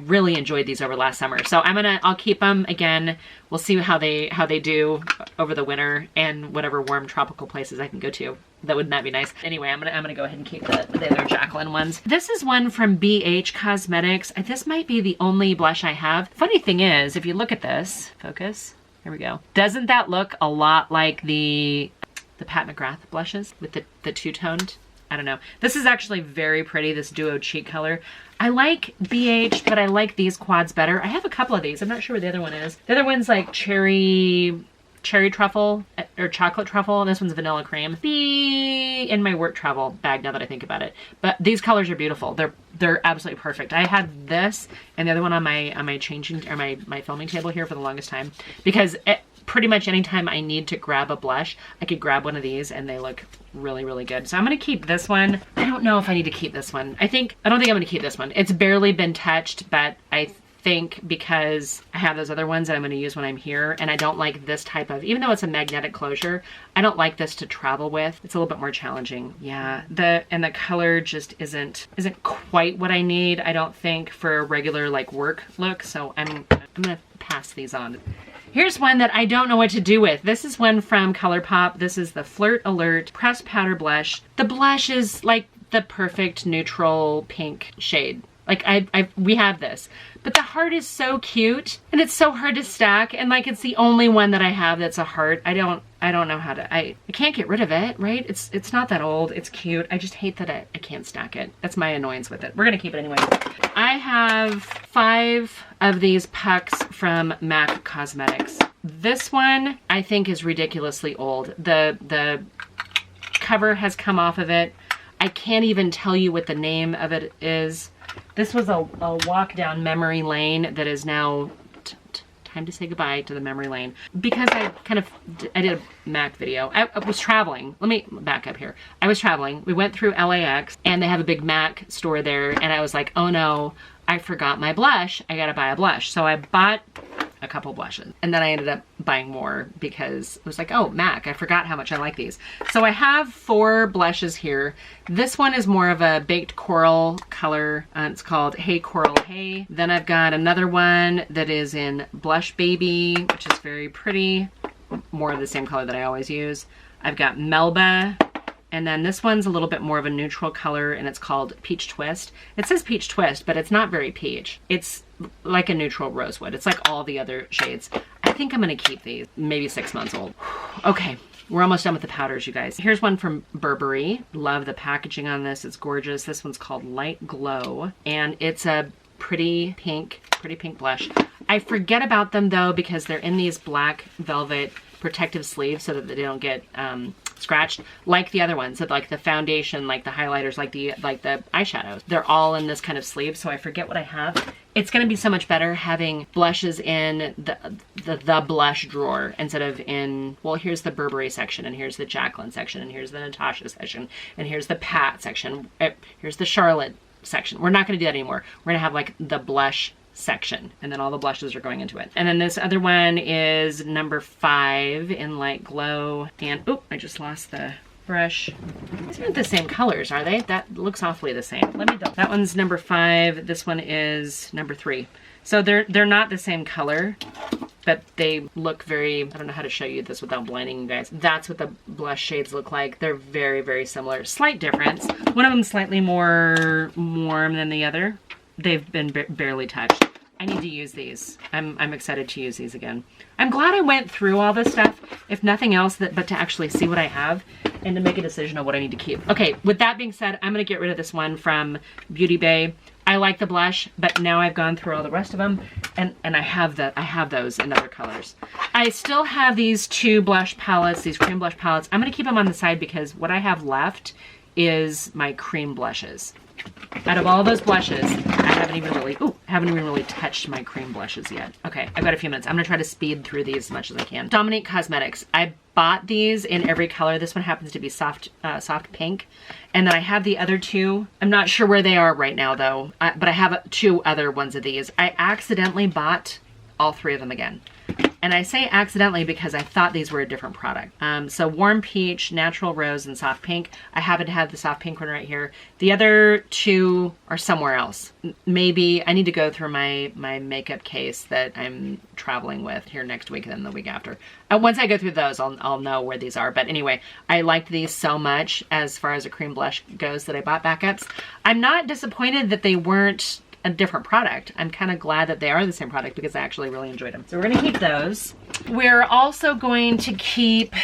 Speaker 1: really enjoyed these over last summer, so I'll keep them again. We'll see how they do over the winter and whatever warm tropical places I can go to. Wouldn't that be nice? Anyway, I'm gonna go ahead and keep the other Jacqueline ones. This is one from BH Cosmetics. This might be the only blush I have. Funny thing is, if you look at this, focus, here we go. Doesn't that look a lot like the Pat McGrath blushes with the two-toned? I don't know. This is actually very pretty, this duo cheek color. I like BH, but I like these quads better. I have a couple of these. I'm not sure what the other one is. The other one's like cherry truffle or chocolate truffle, and this one's vanilla cream. Be in my work travel bag now that I think about it. But these colors are beautiful. They're absolutely perfect. I had this and the other one on my changing or my filming table here for the longest time, because pretty much anytime I need to grab a blush, I could grab one of these and they look really, really good. So I'm gonna keep this one. I don't know if I need to keep this one. I don't think I'm gonna keep this one. It's barely been touched, but I think because I have those other ones that I'm going to use when I'm here, and I don't like this type of, even though it's a magnetic closure, I don't like this to travel with. It's a little bit more challenging. Yeah, the color just isn't quite what I need, I don't think, for a regular like work look. So I'm gonna pass these on. Here's one that I don't know what to do with. This is one from ColourPop. This is the Flirt Alert Pressed Powder Blush. The blush is like the perfect neutral pink shade. Like we have this, but the heart is so cute and it's so hard to stack, and like it's the only one that I have that's a heart. I don't know how to, I can't get rid of it, right? It's not that old. It's cute. I just hate that I can't stack it. That's my annoyance with it. We're gonna keep it anyway. I have 5 of these pucks from MAC Cosmetics. This one I think is ridiculously old. The cover has come off of it. I can't even tell you what the name of it is. This was a walk down memory lane that is now time to say goodbye to the memory lane, because I did a MAC video. I was traveling. Let me back up here. I was traveling. We went through LAX and they have a big MAC store there, and I was like, oh no, I forgot my blush. I gotta buy a blush. So I bought a couple blushes, and then I ended up buying more because it was like, oh, MAC, I forgot how much I like these. So I have 4 blushes here. This one is more of a baked coral color. It's called Hey Coral Hey. Then I've got another one that is in Blush Baby, which is very pretty. More of the same color that I always use. I've got Melba. And then this one's a little bit more of a neutral color, and it's called Peach Twist. It says Peach Twist, but it's not very peach. It's like a neutral rosewood. It's like all the other shades. I think I'm gonna keep these, maybe 6 months old. Okay, we're almost done with the powders, you guys. Here's one from Burberry. Love the packaging on this, it's gorgeous. This one's called Light Glow, and it's a pretty pink blush. I forget about them though, because they're in these black velvet protective sleeve so that they don't get scratched, like the other ones, so like the foundation, like the highlighters, like the eyeshadows. They're all in this kind of sleeve, so I forget what I have. It's going to be so much better having blushes in the blush drawer instead of in, well, here's the Burberry section, and here's the Jaclyn section, and here's the Natasha section, and here's the Pat section, here's the Charlotte section. We're not going to do that anymore. We're going to have like the blush section, and then all the blushes are going into it. And then this other one is number 5 in light glow, and oh, I just lost the brush. These aren't the same colors, are they? That looks awfully the same. Let me double. That one's number 5. This one is number 3. So they're not the same color, but they look very, I don't know how to show you this without blinding you guys. That's what the blush shades look like. They're very, very similar. Slight difference. One of them slightly more warm than the other. They've been barely touched. I need to use these. I'm excited to use these again. I'm glad I went through all this stuff, if nothing else, but to actually see what I have and to make a decision on what I need to keep. Okay, with that being said, I'm gonna get rid of this one from Beauty Bay. I like the blush, but now I've gone through all the rest of them, and I have those in other colors. I still have these 2 blush palettes, these cream blush palettes. I'm gonna keep them on the side because what I have left is my cream blushes. Out of all those blushes, I haven't even really touched my cream blushes yet. Okay, I've got a few minutes. I'm gonna try to speed through these as much as I can. Dominique Cosmetics. I bought these in every color. This one happens to be soft pink. And then I have the other 2. I'm not sure where they are right now though, but I have 2 other ones of these. I accidentally bought all 3 of them again. And I say accidentally because I thought these were a different product. So Warm Peach, Natural Rose, and Soft Pink. I happen to have the Soft Pink one right here. The other 2 are somewhere else. Maybe I need to go through my makeup case that I'm traveling with here next week and then the week after. Once I go through those, I'll know where these are. But anyway, I liked these so much as far as a cream blush goes that I bought backups. I'm not disappointed that they weren't a different product. I'm kind of glad that they are the same product because I actually really enjoyed them. So we're gonna keep those. We're also going to keep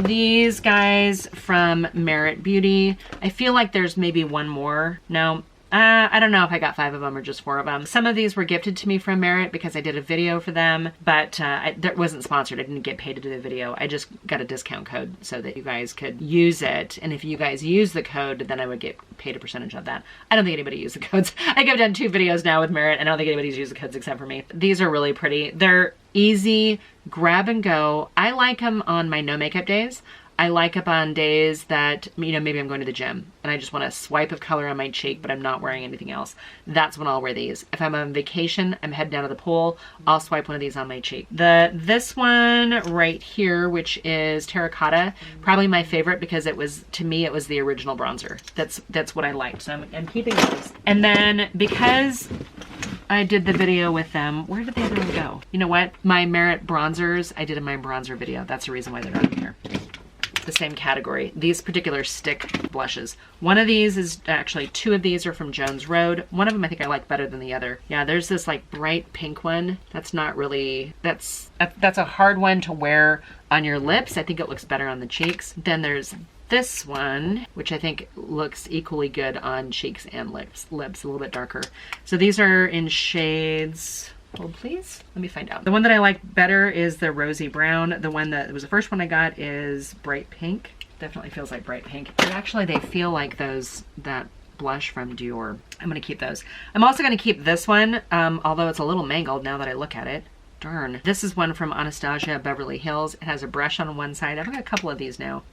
Speaker 1: these guys from Merit Beauty. I feel like there's maybe one more. No, I don't know if I got 5 of them or just 4 of them. Some of these were gifted to me from Merit because I did a video for them, but that wasn't sponsored. I didn't get paid to do the video. I just got a discount code so that you guys could use it. And if you guys use the code, then I would get paid a percentage of that. I don't think anybody used the codes. I think I've done 2 videos now with Merit, and I don't think anybody's used the codes except for me. These are really pretty. They're easy, grab and go. I like them on my no makeup days. I like them on days that, you know, maybe I'm going to the gym and I just want a swipe of color on my cheek, but I'm not wearing anything else. That's when I'll wear these. If I'm on vacation, I'm heading down to the pool, I'll swipe one of these on my cheek. This one right here, which is Terracotta, probably my favorite because it was, to me, it was the original bronzer. That's what I liked. So I'm keeping those. And then because I did the video with them, where did the other one go? You know what? My Merit bronzers, I did in my bronzer video. That's the reason why they're not in here. The same category. These particular stick blushes. One of these is actually, 2 of these are from Jones Road. One of them I think I like better than the other. Yeah, there's this like bright pink one. That's not really, that's a hard one to wear on your lips. I think it looks better on the cheeks. Then there's this one, which I think looks equally good on cheeks and lips, a little bit darker. So these are in shades, hold please, let me find out. The one that I like better is the rosy brown. The one that was the first one I got is bright pink. Definitely feels like bright pink. But actually they feel like that blush from Dior. I'm gonna keep those. I'm also gonna keep this one, although it's a little mangled now that I look at it. Darn. This is one from Anastasia Beverly Hills. It has a brush on one side. I've got a couple of these now.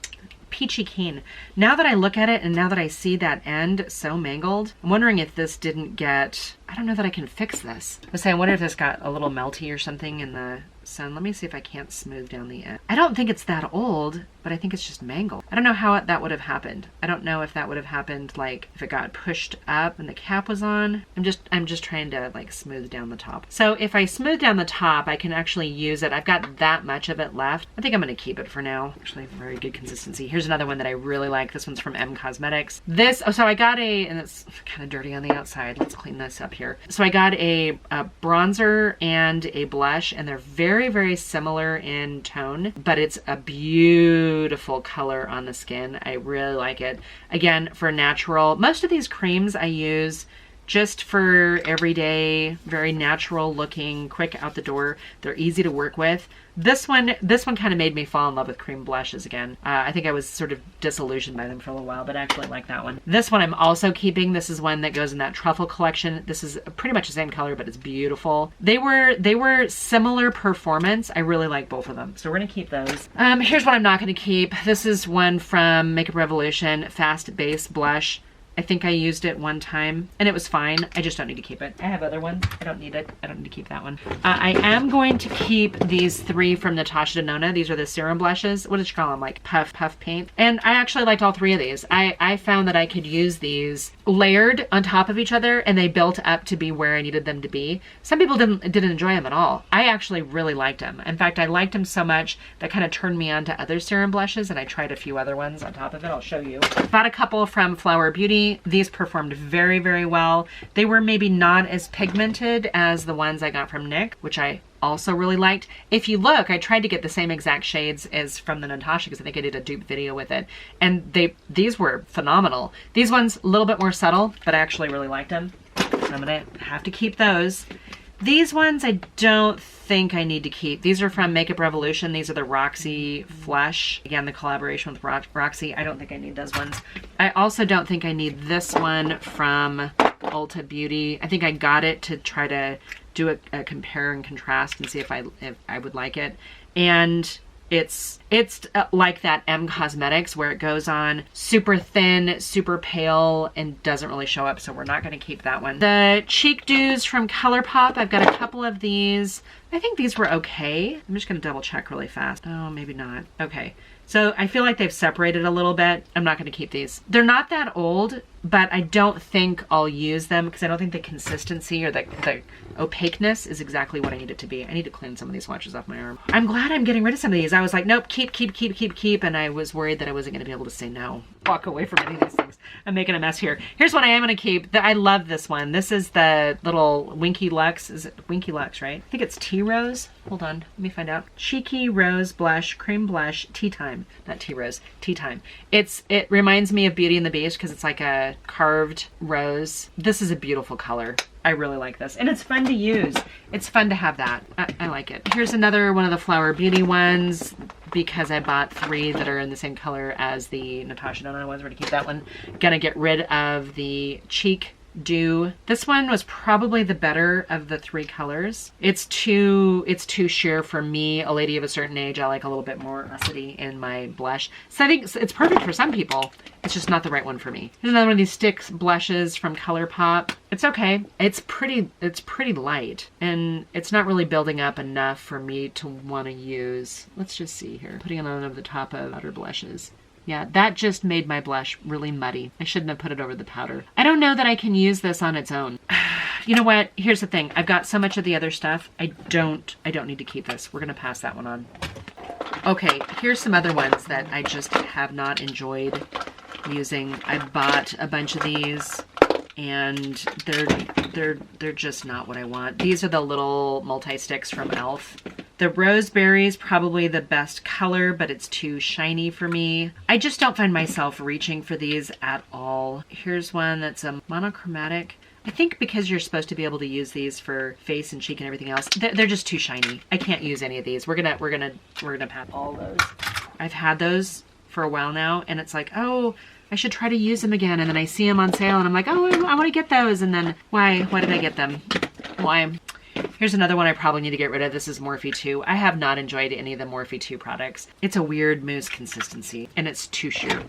Speaker 1: Peachy Keen. Now that I look at it and now that I see that end so mangled, I'm wondering if this didn't get, I don't know that I can fix this. I was saying, I wonder if this got a little melty or something in the sun. Let me see if I can't smooth down the end. I don't think it's that old, but I think it's just mangled. I don't know how that would have happened. I don't know if that would have happened like if it got pushed up and the cap was on. I'm just trying to like smooth down the top. So if I smooth down the top, I can actually use it. I've got that much of it left. I think I'm gonna keep it for now. Actually, very good consistency. Here's another one that I really like. This one's from M Cosmetics. This, so I got and it's kind of dirty on the outside. Let's clean this up here. So I got a bronzer and a blush, and they're very, very similar in tone, but it's a beautiful color on the skin. I really like it. Again, for natural, most of these creams I use just for everyday, very natural looking, quick out the door. They're easy to work with. This one kind of made me fall in love with cream blushes again. I think I was sort of disillusioned by them for a little while, but I actually like that one. This one I'm also keeping. This is one that goes in that truffle collection. This is pretty much the same color, but it's beautiful. They were similar performance. I really like both of them, so we're gonna keep those. Here's what I'm not gonna keep. This is one from Makeup Revolution, Fast Base Blush. I think I used it one time and it was fine. I just don't need to keep it. I have other ones. I don't need it. I don't need to keep that one. I am going to keep these 3 from Natasha Denona. These are the serum blushes. What did you call them? Like puff paint. And I actually liked all 3 of these. I found that I could use these layered on top of each other and they built up to be where I needed them to be. Some people didn't enjoy them at all. I actually really liked them. In fact, I liked them so much that kind of turned me on to other serum blushes, and I tried a few other ones on top of it. I'll show you. Bought a couple from Flower Beauty. These performed very, very well. They were maybe not as pigmented as the ones I got from Nick, which I also really liked. If you look, I tried to get the same exact shades as from the Natasha because I think I did a dupe video with it, and these were phenomenal. These ones a little bit more subtle, but I actually really liked them. So I'm gonna have to keep those. These ones I don't think I need to keep. These are from Makeup Revolution. These are the Roxy Flush. Again, the collaboration with Roxy. I don't think I need those ones. I also don't think I need this one from Ulta Beauty. I think I got it to try to do a compare and contrast and see if I would like it. And it's like that M Cosmetics where it goes on super thin, super pale, and doesn't really show up, so we're not going to keep that one. The Cheek Dews from ColourPop, I've got a couple of these. I think these were okay. I'm just going to double check really fast. Oh, maybe not. Okay. So I feel like they've separated a little bit. I'm not going to keep these. They're not that old, but I don't think I'll use them because I don't think the consistency or the opaqueness is exactly what I need it to be. I need to clean some of these swatches off my arm. I'm glad I'm getting rid of some of these. I was like, nope, keep, and I was worried that I wasn't going to be able to say no. Walk away from any of these things. I'm making a mess here. Here's what I am going to keep. I love this one. This is the little Winky Lux. Is it Winky Lux, right? I think it's Tea Rose. Hold on, let me find out. Cheeky Rose Blush, Cream Blush, Tea Time. Not Tea Rose, Tea Time. It reminds me of Beauty and the Beast because it's like a carved rose. This is a beautiful color. I really like this. And it's fun to use. It's fun to have that. I like it. Here's another one of the Flower Beauty ones because I bought 3 that are in the same color as the Natasha Denona ones. We're gonna keep that one. Gonna get rid of the Cheek Dew. This one was probably the better of the 3 colors. It's too sheer for me, a lady of a certain age. I like a little bit more lucidity in my blush. So I think it's perfect for some people. It's just not the right one for me. Here's another one of these Sticks blushes from ColourPop. It's okay. It's pretty light, and it's not really building up enough for me to want to use. Let's just see here. Putting it on over the top of outer blushes. Yeah, that just made my blush really muddy. I shouldn't have put it over the powder. I don't know that I can use this on its own. You know what? Here's the thing. I've got so much of the other stuff. I don't need to keep this. We're gonna pass that one on. Okay, here's some other ones that I just have not enjoyed using. I bought a bunch of these and they're just not what I want. These are the little multi-sticks from e.l.f. The Roseberry is probably the best color, but it's too shiny for me. I just don't find myself reaching for these at all. Here's one that's a monochromatic. I think because you're supposed to be able to use these for face and cheek and everything else, they're just too shiny. I can't use any of these. We're gonna pass all those. I've had those for a while now, and it's like, oh, I should try to use them again. And then I see them on sale, and I'm like, oh, I want to get those. And then why did I get them? Why? Here's another one I probably need to get rid of. This is Morphe 2. I have not enjoyed any of the Morphe 2 products. It's a weird mousse consistency, and it's too sheer.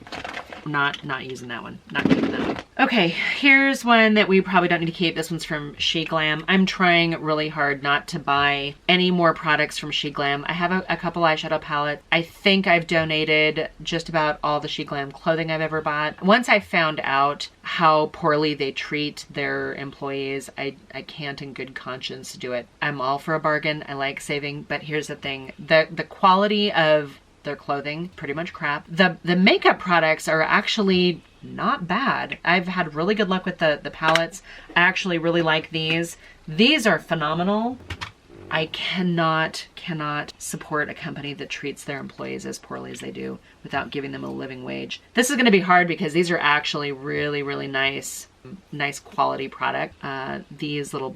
Speaker 1: Not using that one. Not keeping that one. Okay, here's one that we probably don't need to keep. This one's from She Glam. I'm trying really hard not to buy any more products from She Glam. I have a couple eyeshadow palettes. I think I've donated just about all the She Glam clothing I've ever bought. Once I found out how poorly they treat their employees, I can't in good conscience do it. I'm all for a bargain. I like saving, but here's the thing. The quality of their clothing, pretty much crap. The makeup products are actually not bad. I've had really good luck with the palettes. I actually really like these. These are phenomenal. I cannot support a company that treats their employees as poorly as they do without giving them a living wage. This is going to be hard because these are actually really, really nice nice quality product. These little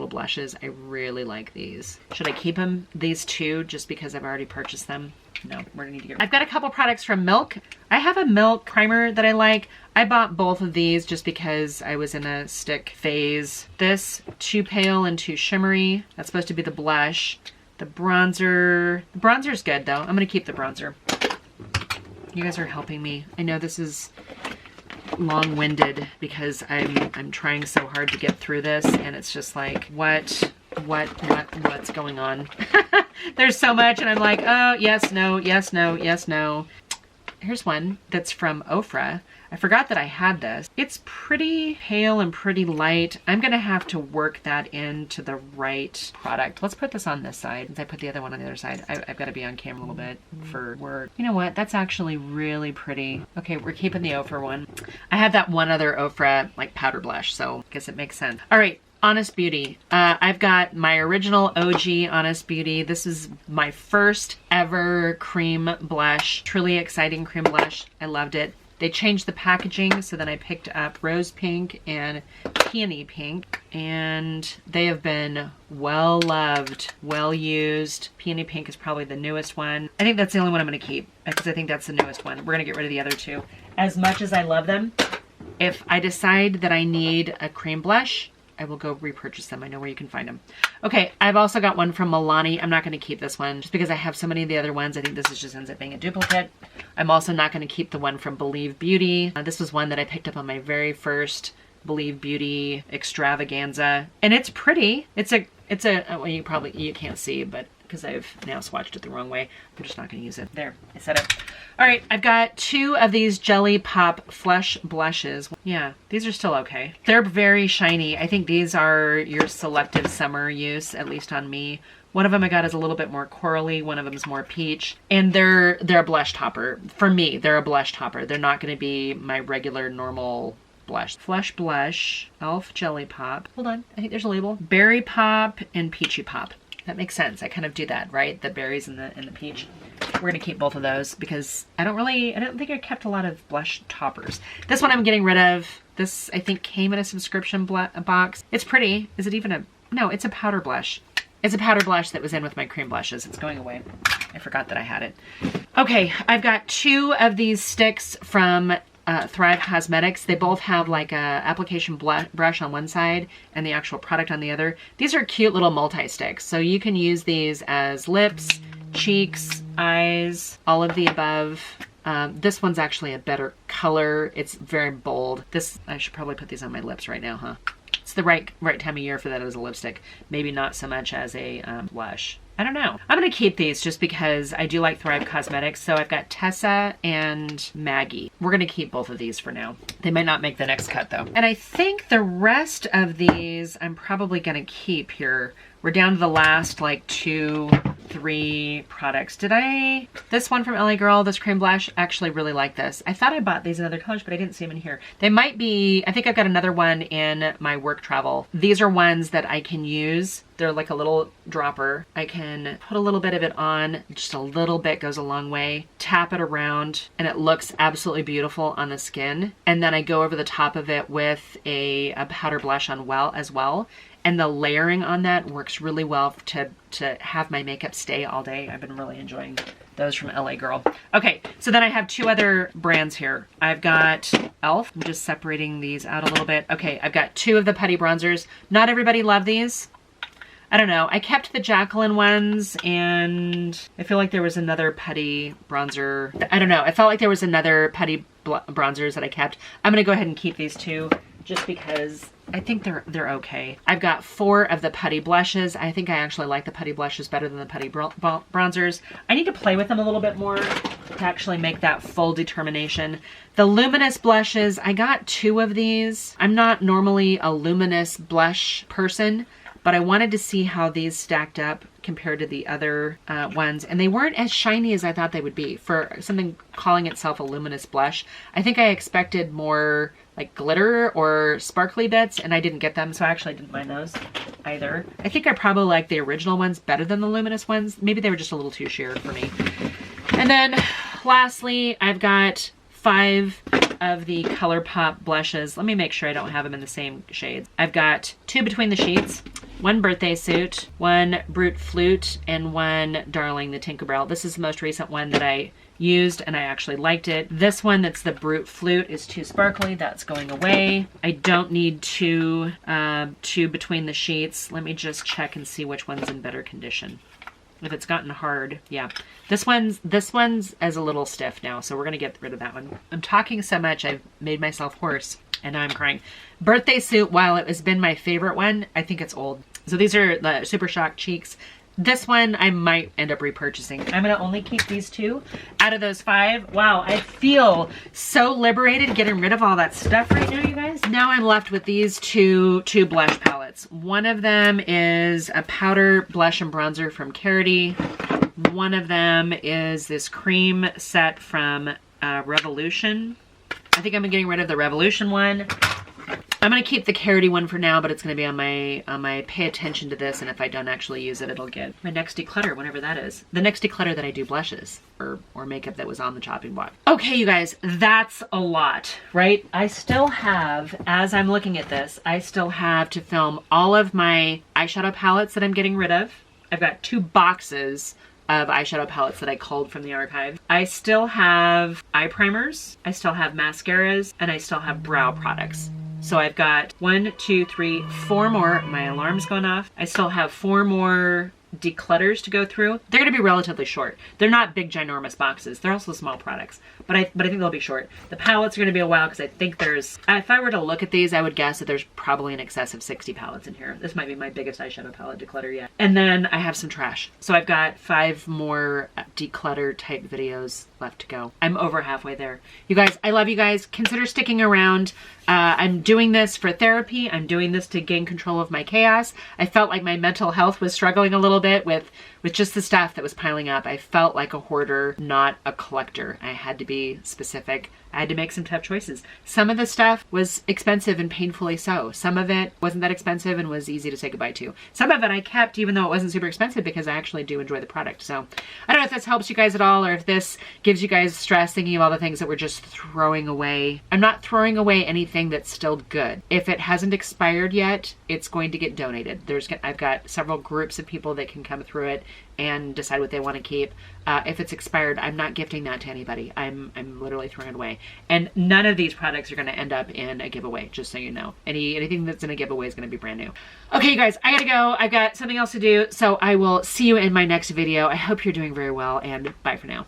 Speaker 1: blushes, I really like these. Should I keep them, these two, just because I've already purchased them? No, we're gonna need to get. I've got a couple products from Milk. I have a Milk primer that I like. I bought both of these just because I was in a stick phase. This, too pale and too shimmery. That's supposed to be the blush. The bronzer's good though. I'm gonna keep the bronzer. You guys are helping me. I know this is long-winded because I'm trying so hard to get through this, and it's just like, what's going on? There's so much, and I'm like, oh, yes, no, yes, no, yes, no. Here's one that's from Ofra. I forgot that I had this. It's pretty pale and pretty light. I'm gonna have to work that into the right product. Let's put this on this side, since I put the other one on the other side. I've got to be on camera a little bit for work. You know what? That's actually really pretty. Okay, we're keeping the Ofra one. I have that one other Ofra like powder blush, so I guess it makes sense. All right. Honest Beauty. I've got my original OG Honest Beauty. This is my first ever cream blush. Truly exciting cream blush. I loved it. They changed the packaging, so then I picked up rose pink and peony pink, and they have been well loved, well used. Peony pink is probably the newest one. I think that's the only one I'm going to keep because I think that's the newest one. We're going to get rid of the other two. As much as I love them, if I decide that I need a cream blush, I will go repurchase them. I know where you can find them. Okay, I've also got one from Milani. I'm not going to keep this one just because I have so many of the other ones. I think this just ends up being a duplicate. I'm also not going to keep the one from Believe Beauty. This was one that I picked up on my very first Believe Beauty extravaganza, and it's pretty. It's a well, you can't see, but because I've now swatched it the wrong way, I'm just not going to use it. There, I said it. All right, I've got two of these Jelly Pop Flush Blushes. Yeah, these are still okay. They're very shiny. I think these are your selective summer use, at least on me. One of them I got is a little bit more corally, one of them is more peach, and they're a blush topper. For me, they're a blush topper. They're not going to be my regular normal blush. Flush Blush, Elf Jelly Pop. Hold on, I think there's a label. Berry Pop and Peachy Pop. That makes sense. I kind of do that, right? The berries and the peach. We're gonna keep both of those because I don't think I kept a lot of blush toppers. This one I'm getting rid of. This I think came in a subscription box. It's pretty. Is it even no, it's a powder blush. It's a powder blush that was in with my cream blushes. It's going away. I forgot that I had it. Okay, I've got two of these sticks from Thrive Cosmetics. They both have like a application brush on one side and the actual product on the other. These are cute little multi-sticks. So you can use these as lips, cheeks, eyes, all of the above. This one's actually a better color. It's very bold. I should probably put these on my lips right now, huh? It's the right time of year for that as a lipstick. Maybe not so much as a blush. I don't know. I'm going to keep these just because I do like Thrive Cosmetics. So I've got Tessa and Maggie. We're going to keep both of these for now. They might not make the next cut though. And I think the rest of these I'm probably going to keep here. We're down to the last like 2, 3 products. This one from LA Girl, this cream blush, actually really like this. I thought I bought these in other colors, but I didn't see them in here. They might be, I think I've got another one in my work travel. These are ones that I can use. They're like a little dropper. I can put a little bit of it on, just a little bit goes a long way, tap it around, and it looks absolutely beautiful on the skin. And then I go over the top of it with a powder blush on as well. And the layering on that works really well to have my makeup stay all day. I've been really enjoying those from LA Girl. Okay, so then I have 2 other brands here. I've got e.l.f. I'm just separating these out a little bit. Okay, I've got 2 of the putty bronzers. Not everybody loved these. I don't know. I kept the Jacqueline ones, and I feel like there was another putty bronzer. I don't know. I felt like there was another putty bronzers that I kept. I'm going to go ahead and keep these 2 just because I think they're okay. I've got 4 of the putty blushes. I think I actually like the putty blushes better than the putty bronzers. I need to play with them a little bit more to actually make that full determination. The luminous blushes, I got 2 of these. I'm not normally a luminous blush person, but I wanted to see how these stacked up compared to the other ones. And they weren't as shiny as I thought they would be for something calling itself a luminous blush. I think I expected more like glitter or sparkly bits, and I didn't get them, so I actually didn't mind those either. I think I probably like the original ones better than the luminous ones. Maybe they were just a little too sheer for me. And then lastly, I've got 5 of the ColourPop blushes. Let me make sure I don't have them in the same shades. I've got 2 Between the Sheets, 1 Birthday Suit, 1 Brute Flute, and 1 Darling the Tinkerbell. This is the most recent one that I used and I actually liked it. This one that's the Brute Flute is too sparkly. That's going away. I don't need 2 Between the Sheets. Let me just check and see which one's in better condition. If it's gotten hard, yeah. This one's as a little stiff now, so we're gonna get rid of that one. I'm talking so much, I've made myself hoarse, and now I'm crying. Birthday Suit, while it has been my favorite one, I think it's old. So these are the Super Shock Cheeks. This one I might end up repurchasing. I'm gonna only keep these 2 out of those 5. Wow, I feel so liberated getting rid of all that stuff right now, you guys. Now I'm left with these two blush palettes. One of them is a powder blush and bronzer from Carity. One of them is this cream set from Revolution. I think I'm getting rid of the Revolution one. I'm gonna keep the Carity one for now, but it's gonna be on my pay attention to this, and if I don't actually use it, it'll get my next declutter, whenever that is. The next declutter that I do blushes or makeup that was on the chopping block. Okay, you guys, that's a lot, right? I still have, as I'm looking at this, I still have to film all of my eyeshadow palettes that I'm getting rid of. I've got 2 boxes of eyeshadow palettes that I culled from the archive. I still have eye primers, I still have mascaras, and I still have brow products. So I've got 1, 2, 3, 4 more. My alarm's going off. I still have 4 more declutters to go through. They're going to be relatively short. They're not big, ginormous boxes. They're also small products, but I think they'll be short. The palettes are going to be a while because I think there's, if I were to look at these, I would guess that there's probably in excess of 60 palettes in here. This might be my biggest eyeshadow palette declutter yet. And then I have some trash. So I've got 5 more declutter type videos left to go. I'm over halfway there. You guys, I love you guys. Consider sticking around. I'm doing this for therapy. I'm doing this to gain control of my chaos. I felt like my mental health was struggling a little bit with just the stuff that was piling up. I felt like a hoarder, not a collector. I had to be specific. I had to make some tough choices. Some of the stuff was expensive and painfully so. Some of it wasn't that expensive and was easy to say goodbye to. Some of it I kept even though it wasn't super expensive because I actually do enjoy the product. So I don't know if this helps you guys at all or if this gives you guys stress thinking of all the things that we're just throwing away. I'm not throwing away anything that's still good. If it hasn't expired yet, it's going to get donated. I've got several groups of people that can come through it and decide what they want to keep. If it's expired, I'm not gifting that to anybody. I'm literally throwing it away. And none of these products are going to end up in a giveaway, just so you know. Anything that's in a giveaway is going to be brand new. Okay, you guys, I gotta go. I've got something else to do, so I will see you in my next video. I hope you're doing very well, and bye for now.